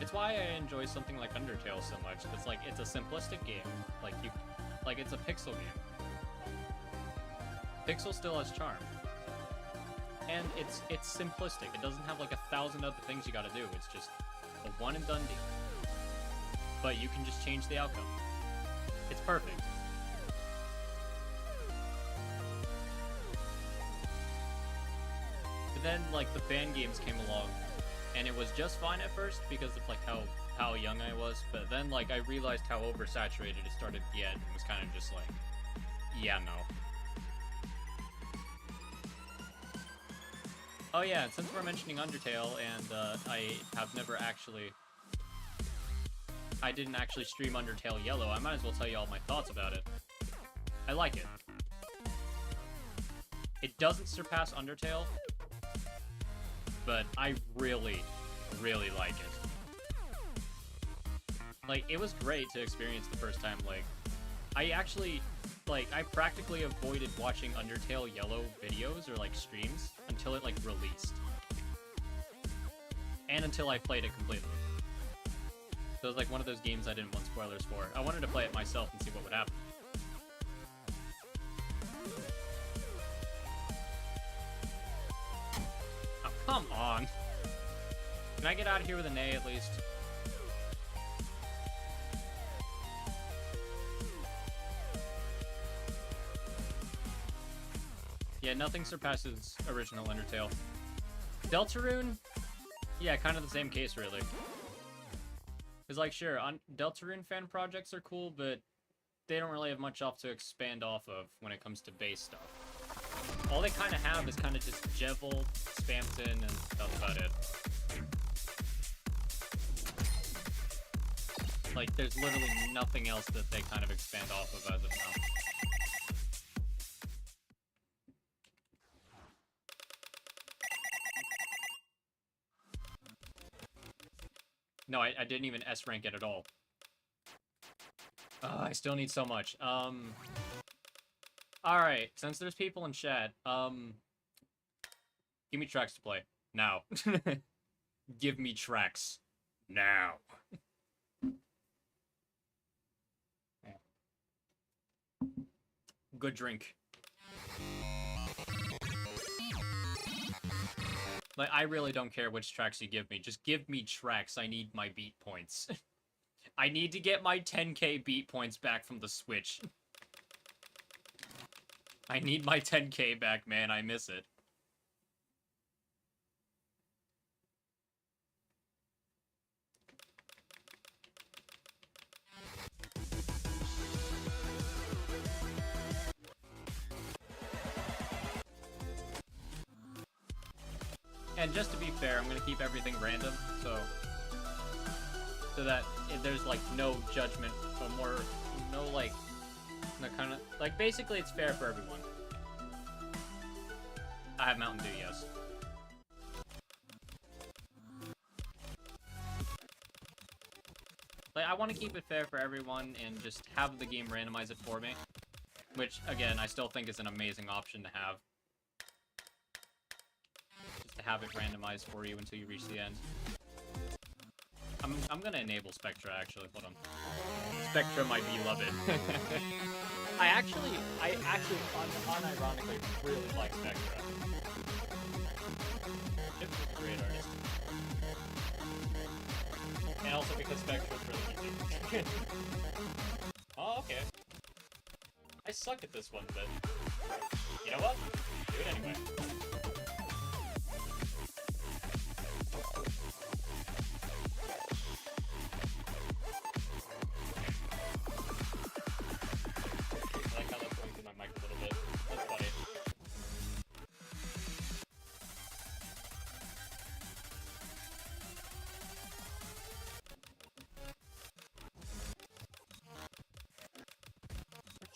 It's why I enjoy something like Undertale so much. It's like, it's a simplistic game. Like it's a pixel game. Pixel still has charm. And it's simplistic. It doesn't have like 1,000 other things you gotta do. It's just a one and done deal. But you can just change the outcome. It's perfect. But then like the fan games came along, and it was just fine at first because of like how young I was, but then like I realized how oversaturated it started to get, and was kind of just like, yeah, no. Oh yeah, and since we're mentioning Undertale, and I didn't actually stream Undertale Yellow, I might as well tell you all my thoughts about it. I like it. It doesn't surpass Undertale, but I really, really like it. Like, it was great to experience the first time. Like, I actually, like, I practically avoided watching Undertale Yellow videos or, like, streams until it, like, released. And until I played it completely. So it was, like, one of those games I didn't want spoilers for. I wanted to play it myself and see what would happen. Oh, come on. Can I get out of here with an A at least? Yeah, nothing surpasses original Undertale. Deltarune? Yeah, kind of the same case, really. Because, like, sure, Deltarune fan projects are cool, but they don't really have much else to expand off of when it comes to base stuff. All they kind of have is kind of just Jevil, Spamton, and that's about it. Like, there's literally nothing else that they kind of expand off of as of now. No, I didn't even S-rank it at all. I still need so much. Alright, since there's people in chat, give me tracks to play. Now. Give me tracks. Now. Good drink. Like, I really don't care which tracks you give me. Just give me tracks. I need my beat points. I need to get my 10k beat points back from the Switch. I need my 10k back, man. I miss it. And just to be fair, I'm gonna keep everything random, so that there's like no judgment, or no like, no kind of like basically it's fair for everyone. I have Mountain Dew, yes. Like, I want to keep it fair for everyone and just have the game randomize it for me, which again I still think is an amazing option to have. To have it randomized for you until you reach the end. I'm gonna enable Spectra, actually. Hold on. Spectra, my beloved. I actually, unironically really like Spectra. She's a great artist. And also because Spectra's really easy. Oh, okay. I suck at this one, but you know what? Do it anyway.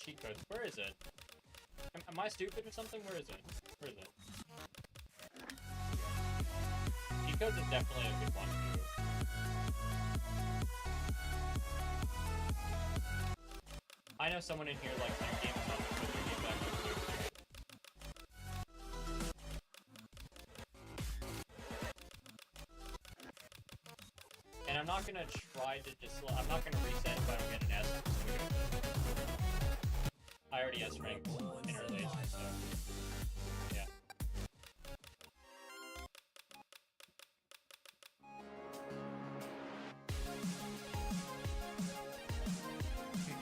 Cheat codes. Where is it? Am I stupid or something? Where is it? Where is it? Cheat codes is definitely a good one to do. I know someone in here likes their game to put their game back on too. And I'm not gonna try to just. I'm not gonna reset if I don't get an S. I already S-ranked in early age, so yeah. Okay.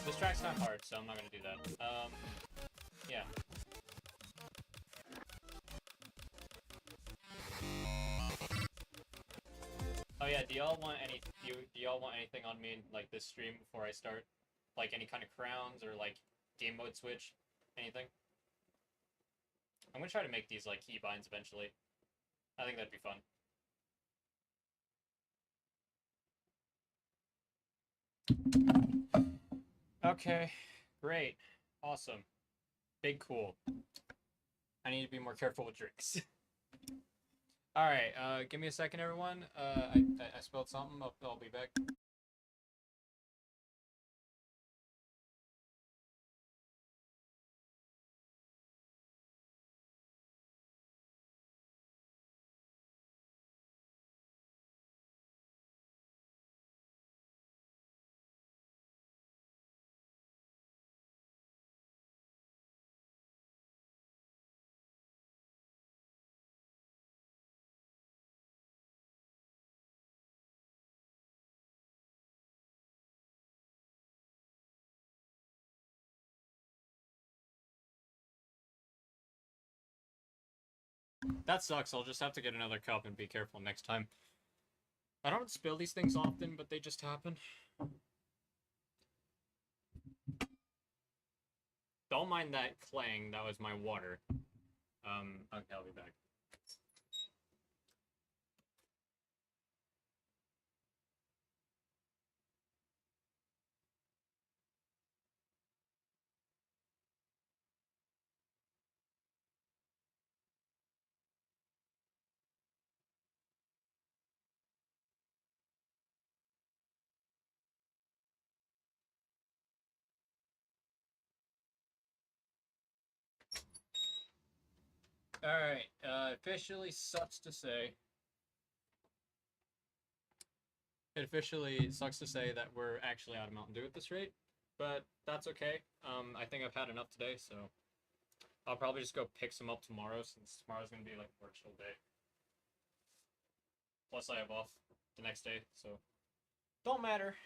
This track's not hard, so I'm not gonna do that. Yeah. Oh yeah, do y'all want anything on me in, like, this stream before I start? Like, any kind of crowns or, like, game mode switch? Anything? I'm gonna try to make these, like, keybinds eventually. I think that'd be fun. Okay, great. Awesome. Big cool. I need to be more careful with drinks. Alright, give me a second, everyone. I spelled something. I'll be back. That sucks. I'll just have to get another cup and be careful next time. I don't spill these things often, but they just happen. Don't mind that clang. That was my water. Okay, I'll be back. Alright, officially sucks to say. It officially sucks to say that we're actually out of Mountain Dew at this rate, but that's okay. I think I've had enough today, so I'll probably just go pick some up tomorrow, since tomorrow's gonna be like work chill day. Plus I have off the next day, so don't matter.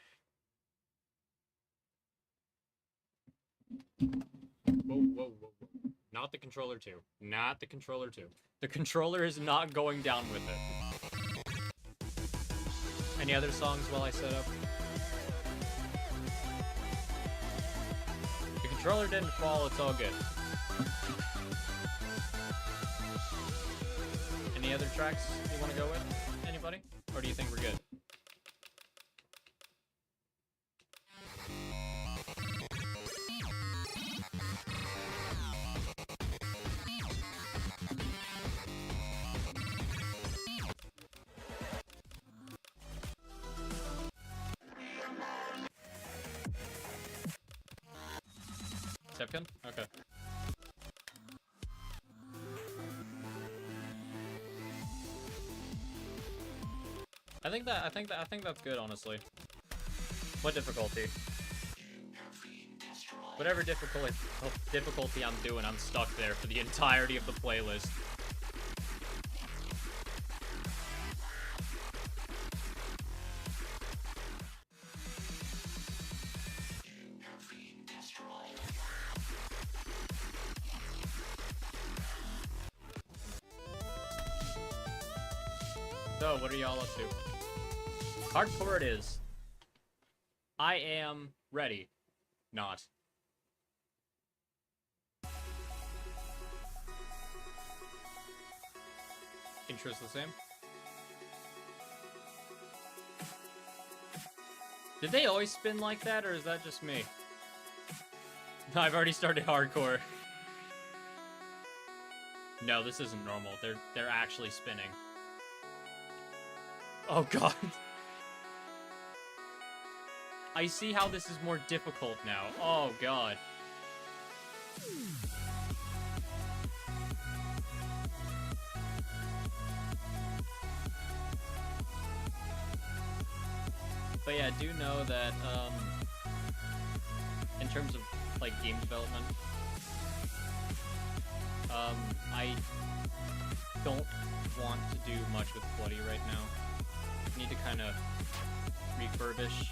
Whoa, whoa, whoa, whoa. Not the controller 2. Not the controller 2. The controller is not going down with it. Any other songs while I set up? The controller didn't fall, it's all good. Any other tracks you want to go with? Anybody? Or do you think we're good? Sepkin? Okay. I think that's good, honestly. What difficulty? Whatever difficulty I'm doing, I'm stuck there for the entirety of the playlist. So, what are y'all up to? Hardcore it is. I am ready. Not. Intro's the same. Did they always spin like that, or is that just me? I've already started hardcore. No, this isn't normal. They're actually spinning. Oh god. I see how this is more difficult now. Oh god. But yeah, do know that in terms of like game development, I don't want to do much with Bloody right now. I need to kind of refurbish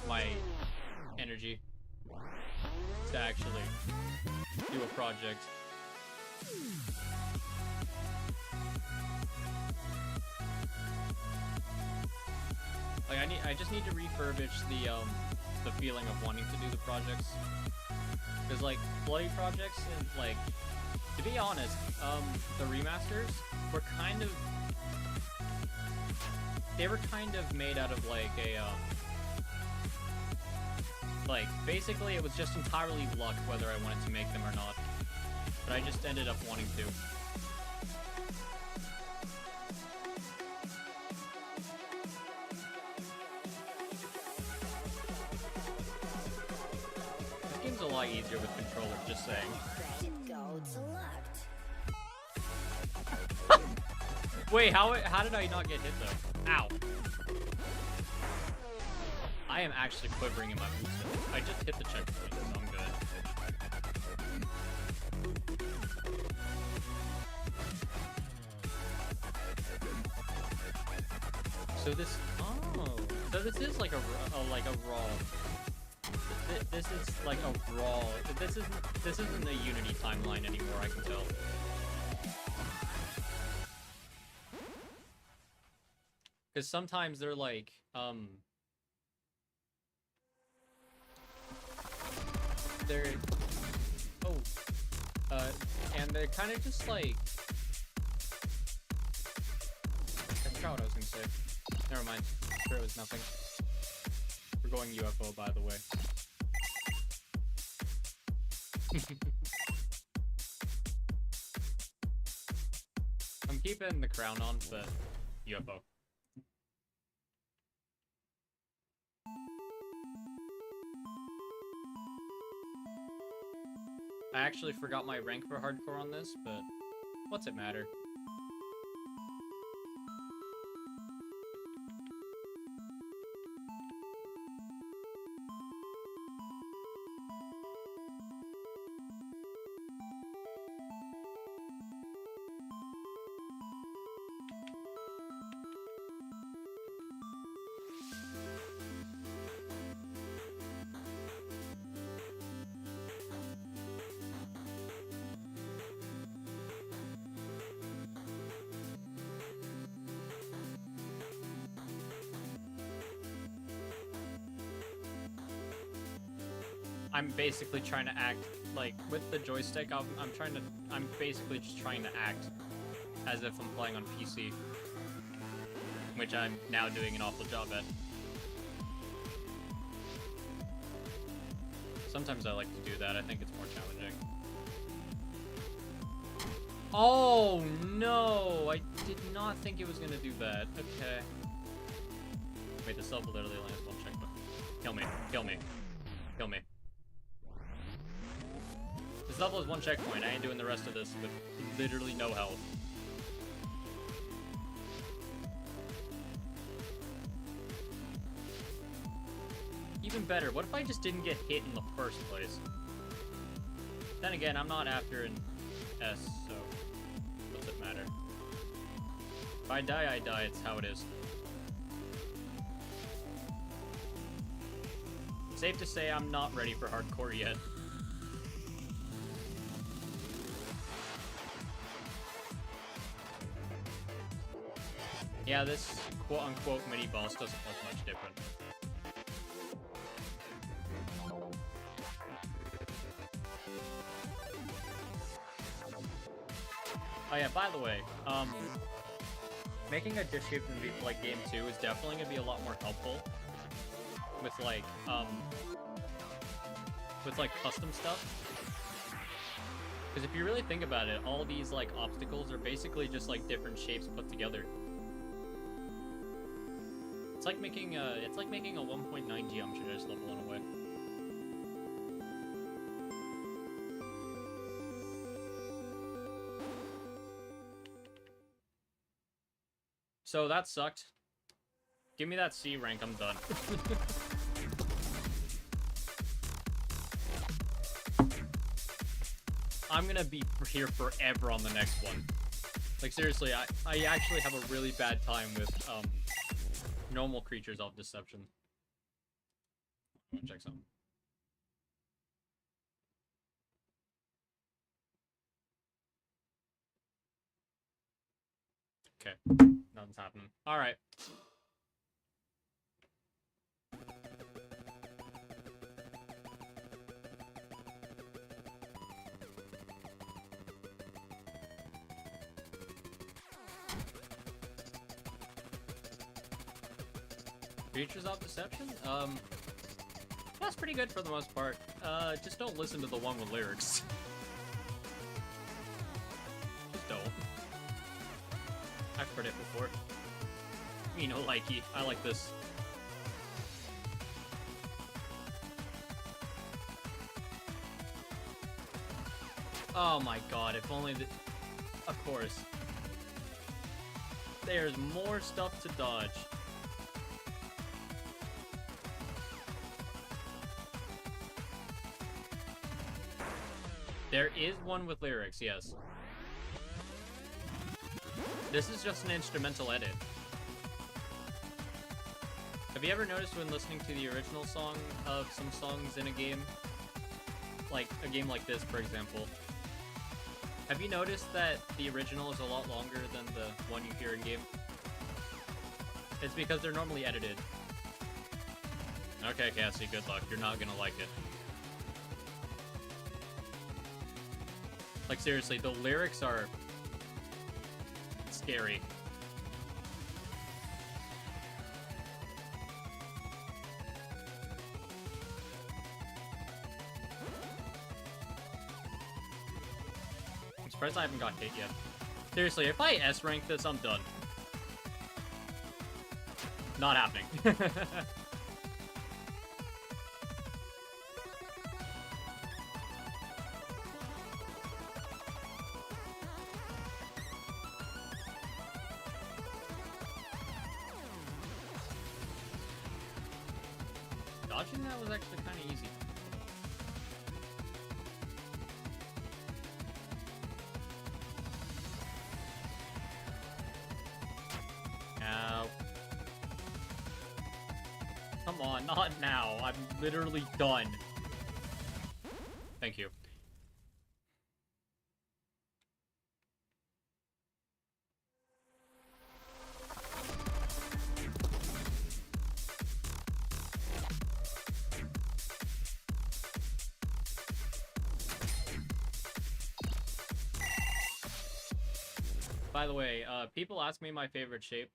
my energy to actually do a project. Like I just need to refurbish the feeling of wanting to do the projects. Cause like Bloody projects and like, to be honest, the remasters were kind of, they were kind of made out of like a like basically it was just entirely luck whether I wanted to make them or not. But I just ended up wanting to. This game's a lot easier with controller, just saying. Wait, how did I not get hit though? Ow. I am actually quivering in my boots. I just hit the checkpoint, so I'm good. So this, oh, so this is like a raw. This is like a brawl. This isn't a Unity timeline anymore, I can tell. Because sometimes they're like, they're, and they're kind of just like, I forgot what I was gonna say. Never mind. Sure, it was nothing. We're going UFO, by the way. I'm keeping the crown on, but UFO. I actually forgot my rank for hardcore on this, but what's it matter? I'm basically trying to act like with the joystick. I'm basically just trying to act as if I'm playing on PC, which I'm now doing an awful job at. Sometimes I like to do that. I think it's more challenging. Oh no! I did not think it was gonna do that. Okay. Wait, this level literally only has one checkpoint. Kill me! Kill me! Kill me! This level is one checkpoint. I ain't doing the rest of this with literally no health. Even better, what if I just didn't get hit in the first place? Then again, I'm not after an S, so what's it matter? If I die, I die. It's how it is. Safe to say I'm not ready for hardcore yet. Yeah, this quote-unquote mini-boss doesn't look much different. Oh yeah, by the way, making a dish shape in like game 2 is definitely gonna be a lot more helpful with like custom stuff. Because if you really think about it, all these like obstacles are basically just like different shapes put together. It's like making a 1.9 geometry level in a way. So that sucked. Give me that C rank, I'm done. I'm gonna be here forever on the next one. Like seriously, I actually have a really bad time with normal creatures of deception. I'm gonna check something. Okay, nothing's happening. All right. Creatures of Deception? That's pretty good for the most part. Just don't listen to the one with lyrics. Just don't. I've heard it before. Me no likey. I like this. Oh my god, if only the... Of course. There's more stuff to dodge. There is one with lyrics, yes. This is just an instrumental edit. Have you ever noticed when listening to the original song of some songs in a game, like a game like this, for example, have you noticed that the original is a lot longer than the one you hear in game? It's because they're normally edited. Okay, Cassie, good luck. You're not gonna like it. Like, seriously, the lyrics are scary. I'm surprised I haven't got hit yet. Seriously, if I S-rank this, I'm done. Not happening. Dodging that was actually kind of easy. Ow. Come on, not now. I'm literally done. Thank you. By the way, people ask me my favorite shape.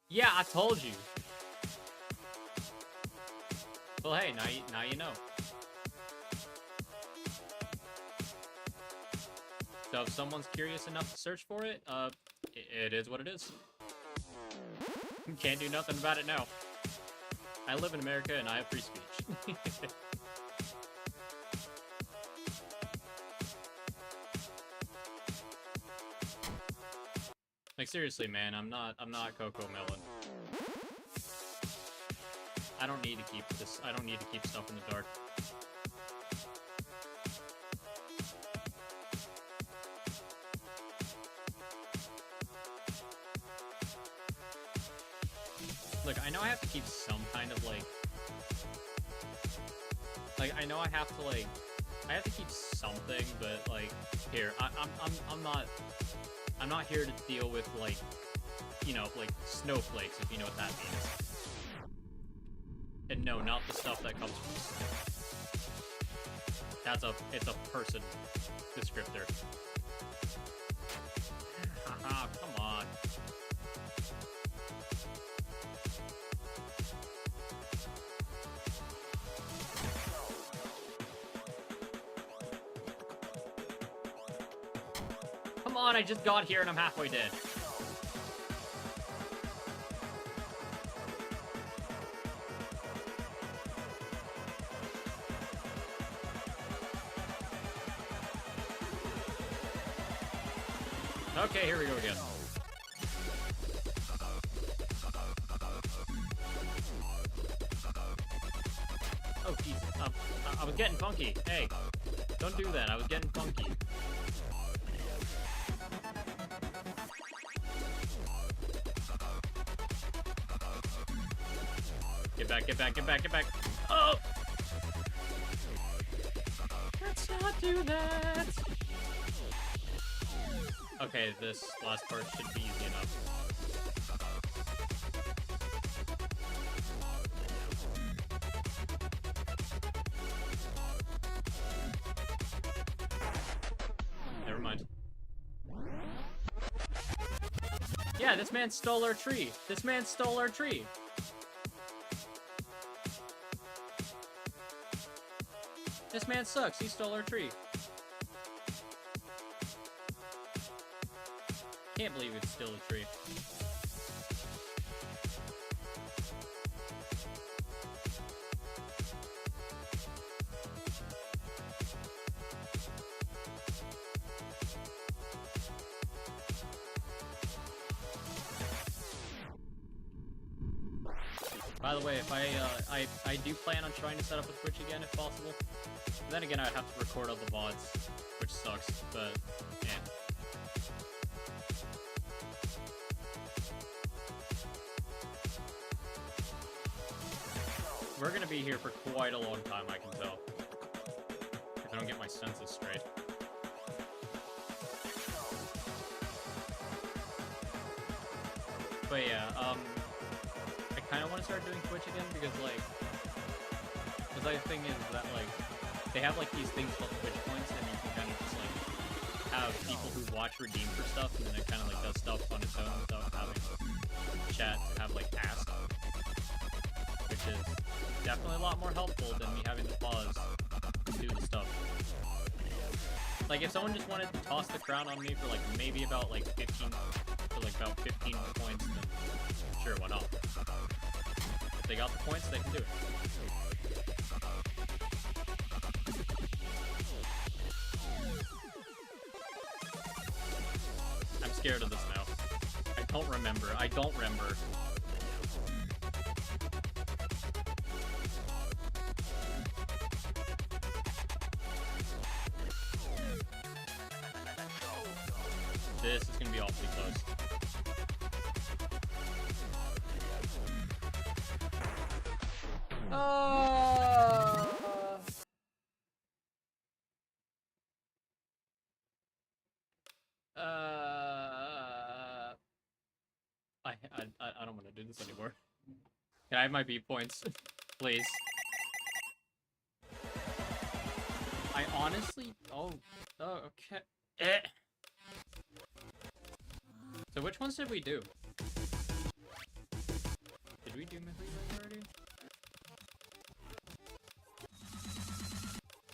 Yeah, I told you. Well, hey, now you know. So if someone's curious enough to search for it, it is what it is. Can't do nothing about it now. I live in America and I have free speech. Like, seriously, man, I'm not Coco Melon. I don't need to keep this. I don't need to keep stuff in the dark. Look, I know I have to keep some kind of like I know I have to I have to keep something, but like here, I'm not here to deal with like, you know, like snowflakes, if you know what that means. And no, not the stuff that comes from snow. It's a person descriptor. Haha, come on. Come on, I just got here and I'm halfway dead. Okay, here we go again. Oh, Jesus. I was getting funky. Hey, don't do that. I was getting funky. Get back, get back, get back, get back. Oh! Let's not do that. Okay, this last part should be easy enough. Never mind. Yeah, this man stole our tree. This man stole our tree. This man sucks. He stole our tree. Can't believe it's still a tree. By the way, if I do plan on trying to set up a Twitch again if possible. Then again, I'd have to record all the VODs, which sucks, but yeah. We're gonna be here for quite a long time, I can tell. If I don't get my senses straight. But yeah, I kind of want to start doing Twitch again because, like, the thing is that, like, they have, like, these things called Twitch points, and you can kind of just, like, have people who watch redeem for stuff, and then it kind of, like, does stuff on its own without having chat to have, like, ask. Which is definitely a lot more helpful than me having to pause to do the stuff. Like, if someone just wanted to toss the crown on me for, like, maybe about, like, 15 points, then sure, why not? If they got the points, they can do it. I'm scared of this now. I don't remember. This is gonna be awfully close. I don't want to do this anymore. Can I have my B points, please? I honestly... Oh, okay. So which ones did we do? Did we do Mythic already?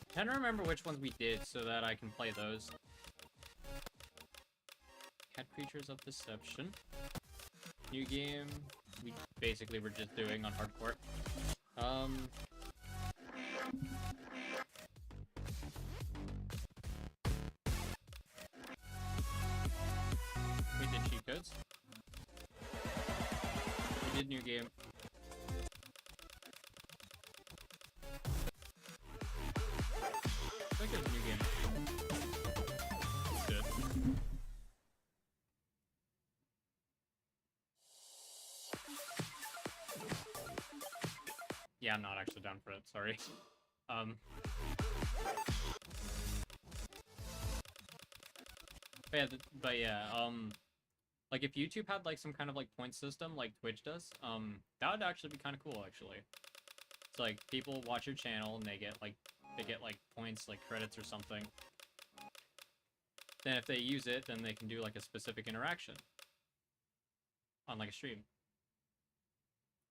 I can't remember which ones we did so that I can play those. Cat Creatures of Deception. New game. We basically were just doing on hardcore. We did cheat codes. We did new game. I think it was new game. Good. Yeah, I'm not actually down for it, sorry. But yeah, like if YouTube had like some kind of like point system like Twitch does, that would actually be kind of cool, actually. It's like people watch your channel and they get like points, like credits or something. Then if they use it, then they can do like a specific interaction on like a stream.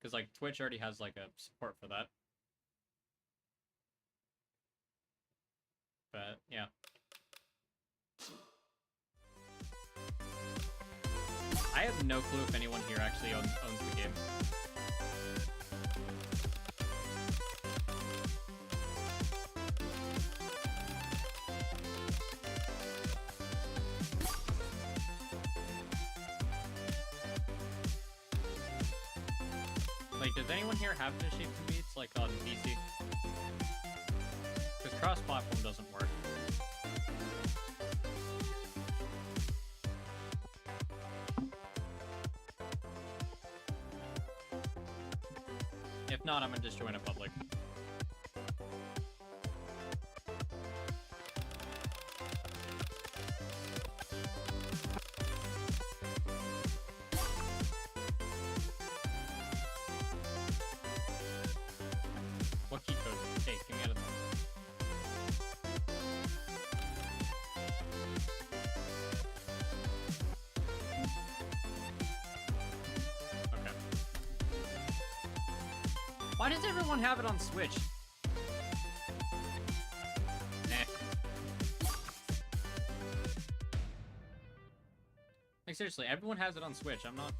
Because like Twitch already has like a support for that. But yeah. I have no clue if anyone here actually owns the game. Like, does anyone here have Fish Shape to Beats, like, on PC? Because cross-platform doesn't work. If not, I'm gonna just join a public. What key code? Hey, get me out of there. Okay. Why does everyone have it on Switch? Like, seriously, everyone has it on Switch. I'm not...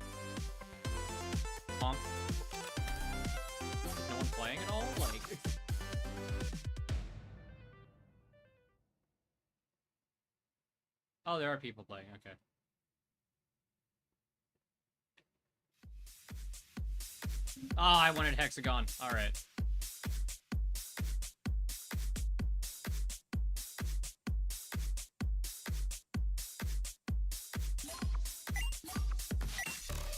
Honk. Is no one playing at all? Like... Oh, there are people playing. Okay. Oh, I wanted Hexagon. Alright.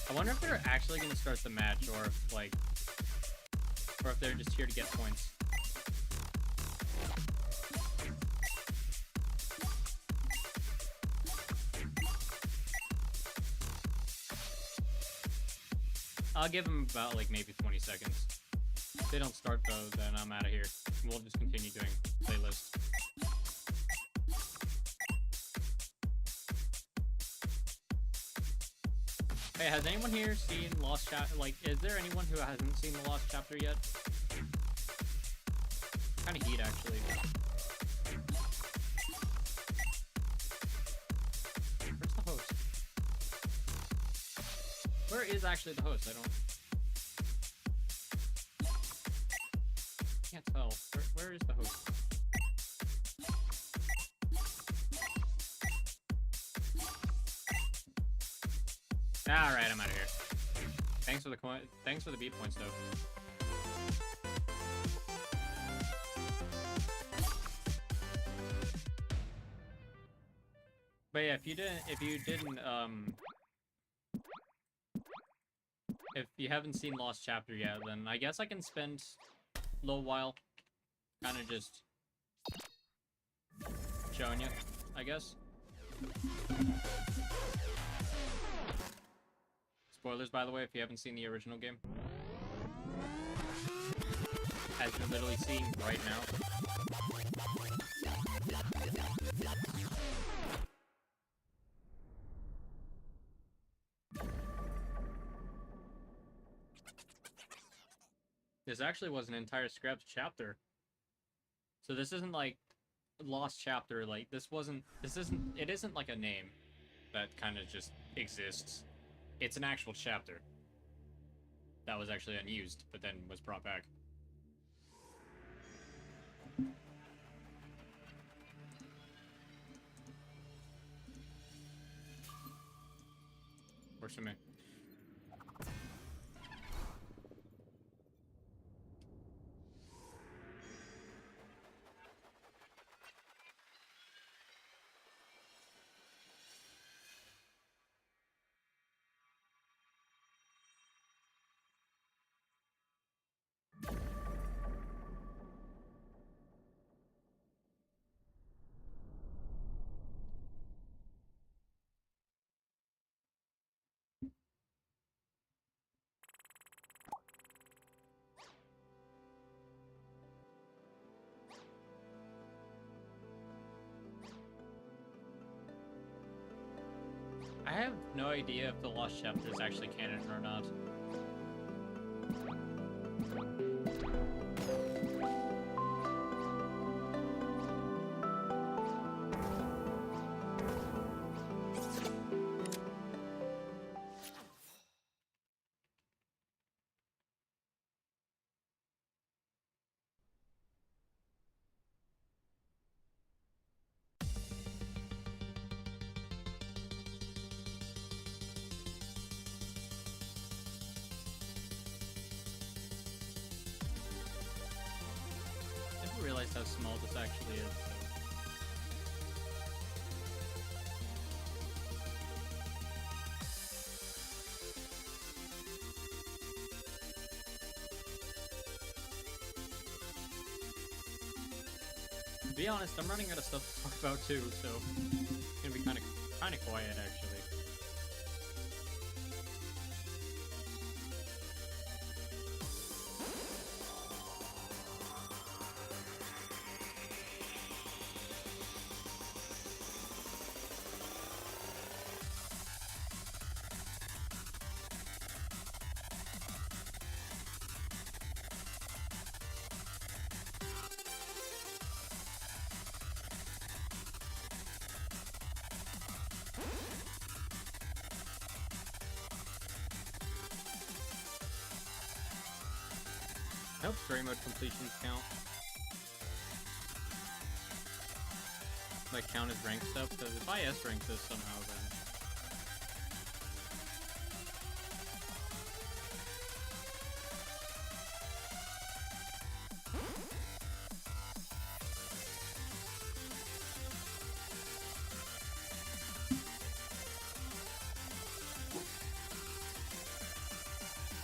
I wonder if they're actually going to start the match, or if, like... or if they're just here to get points. I'll give them about like maybe 20 seconds. If they don't start though, then I'm out of here. We'll just continue doing playlists. Hey, has anyone here seen Lost Chapter? Like, is there anyone who hasn't seen the Lost Chapter yet? Kind of heat, actually. Where's the host? Where is actually the host? I can't tell. Where is the host? Alright, I'm out of here. Thanks for the coin. Thanks for the beat points, though. But yeah, if you haven't seen Lost Chapter yet, then I guess I can spend a little while kind of just showing you, I guess. Spoilers, by the way, if you haven't seen the original game. As you're literally seeing right now. This actually was an entire scrapped chapter. So this isn't like Lost Chapter, like it isn't like a name that kind of just exists. It's an actual chapter that was actually unused, but then was brought back. Works for me. I have no idea if the Lost Chapter is actually canon or not. I realized how small this actually is. So. To be honest, I'm running out of stuff to talk about too, so it's gonna be kind of quiet actually. I hope story mode completions count. Like count as ranked stuff, because if I S rank this somehow, then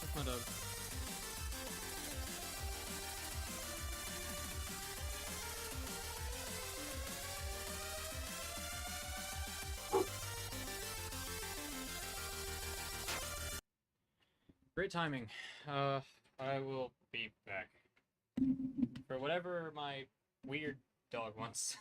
that's not a Great timing. I will be back. For whatever my weird dog wants.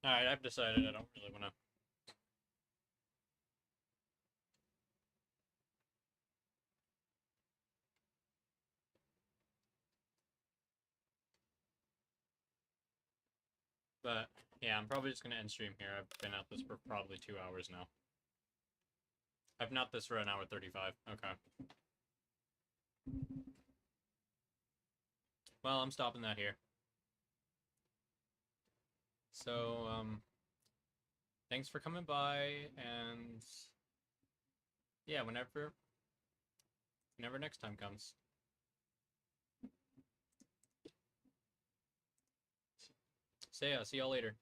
Alright, I've decided I don't really want to. But, yeah, I'm probably just going to end stream here. I've been at this for probably 2 hours now. I've been at this for an hour 35. Okay. Well, I'm stopping that here. So, thanks for coming by, and yeah, whenever next time comes. See y'all later.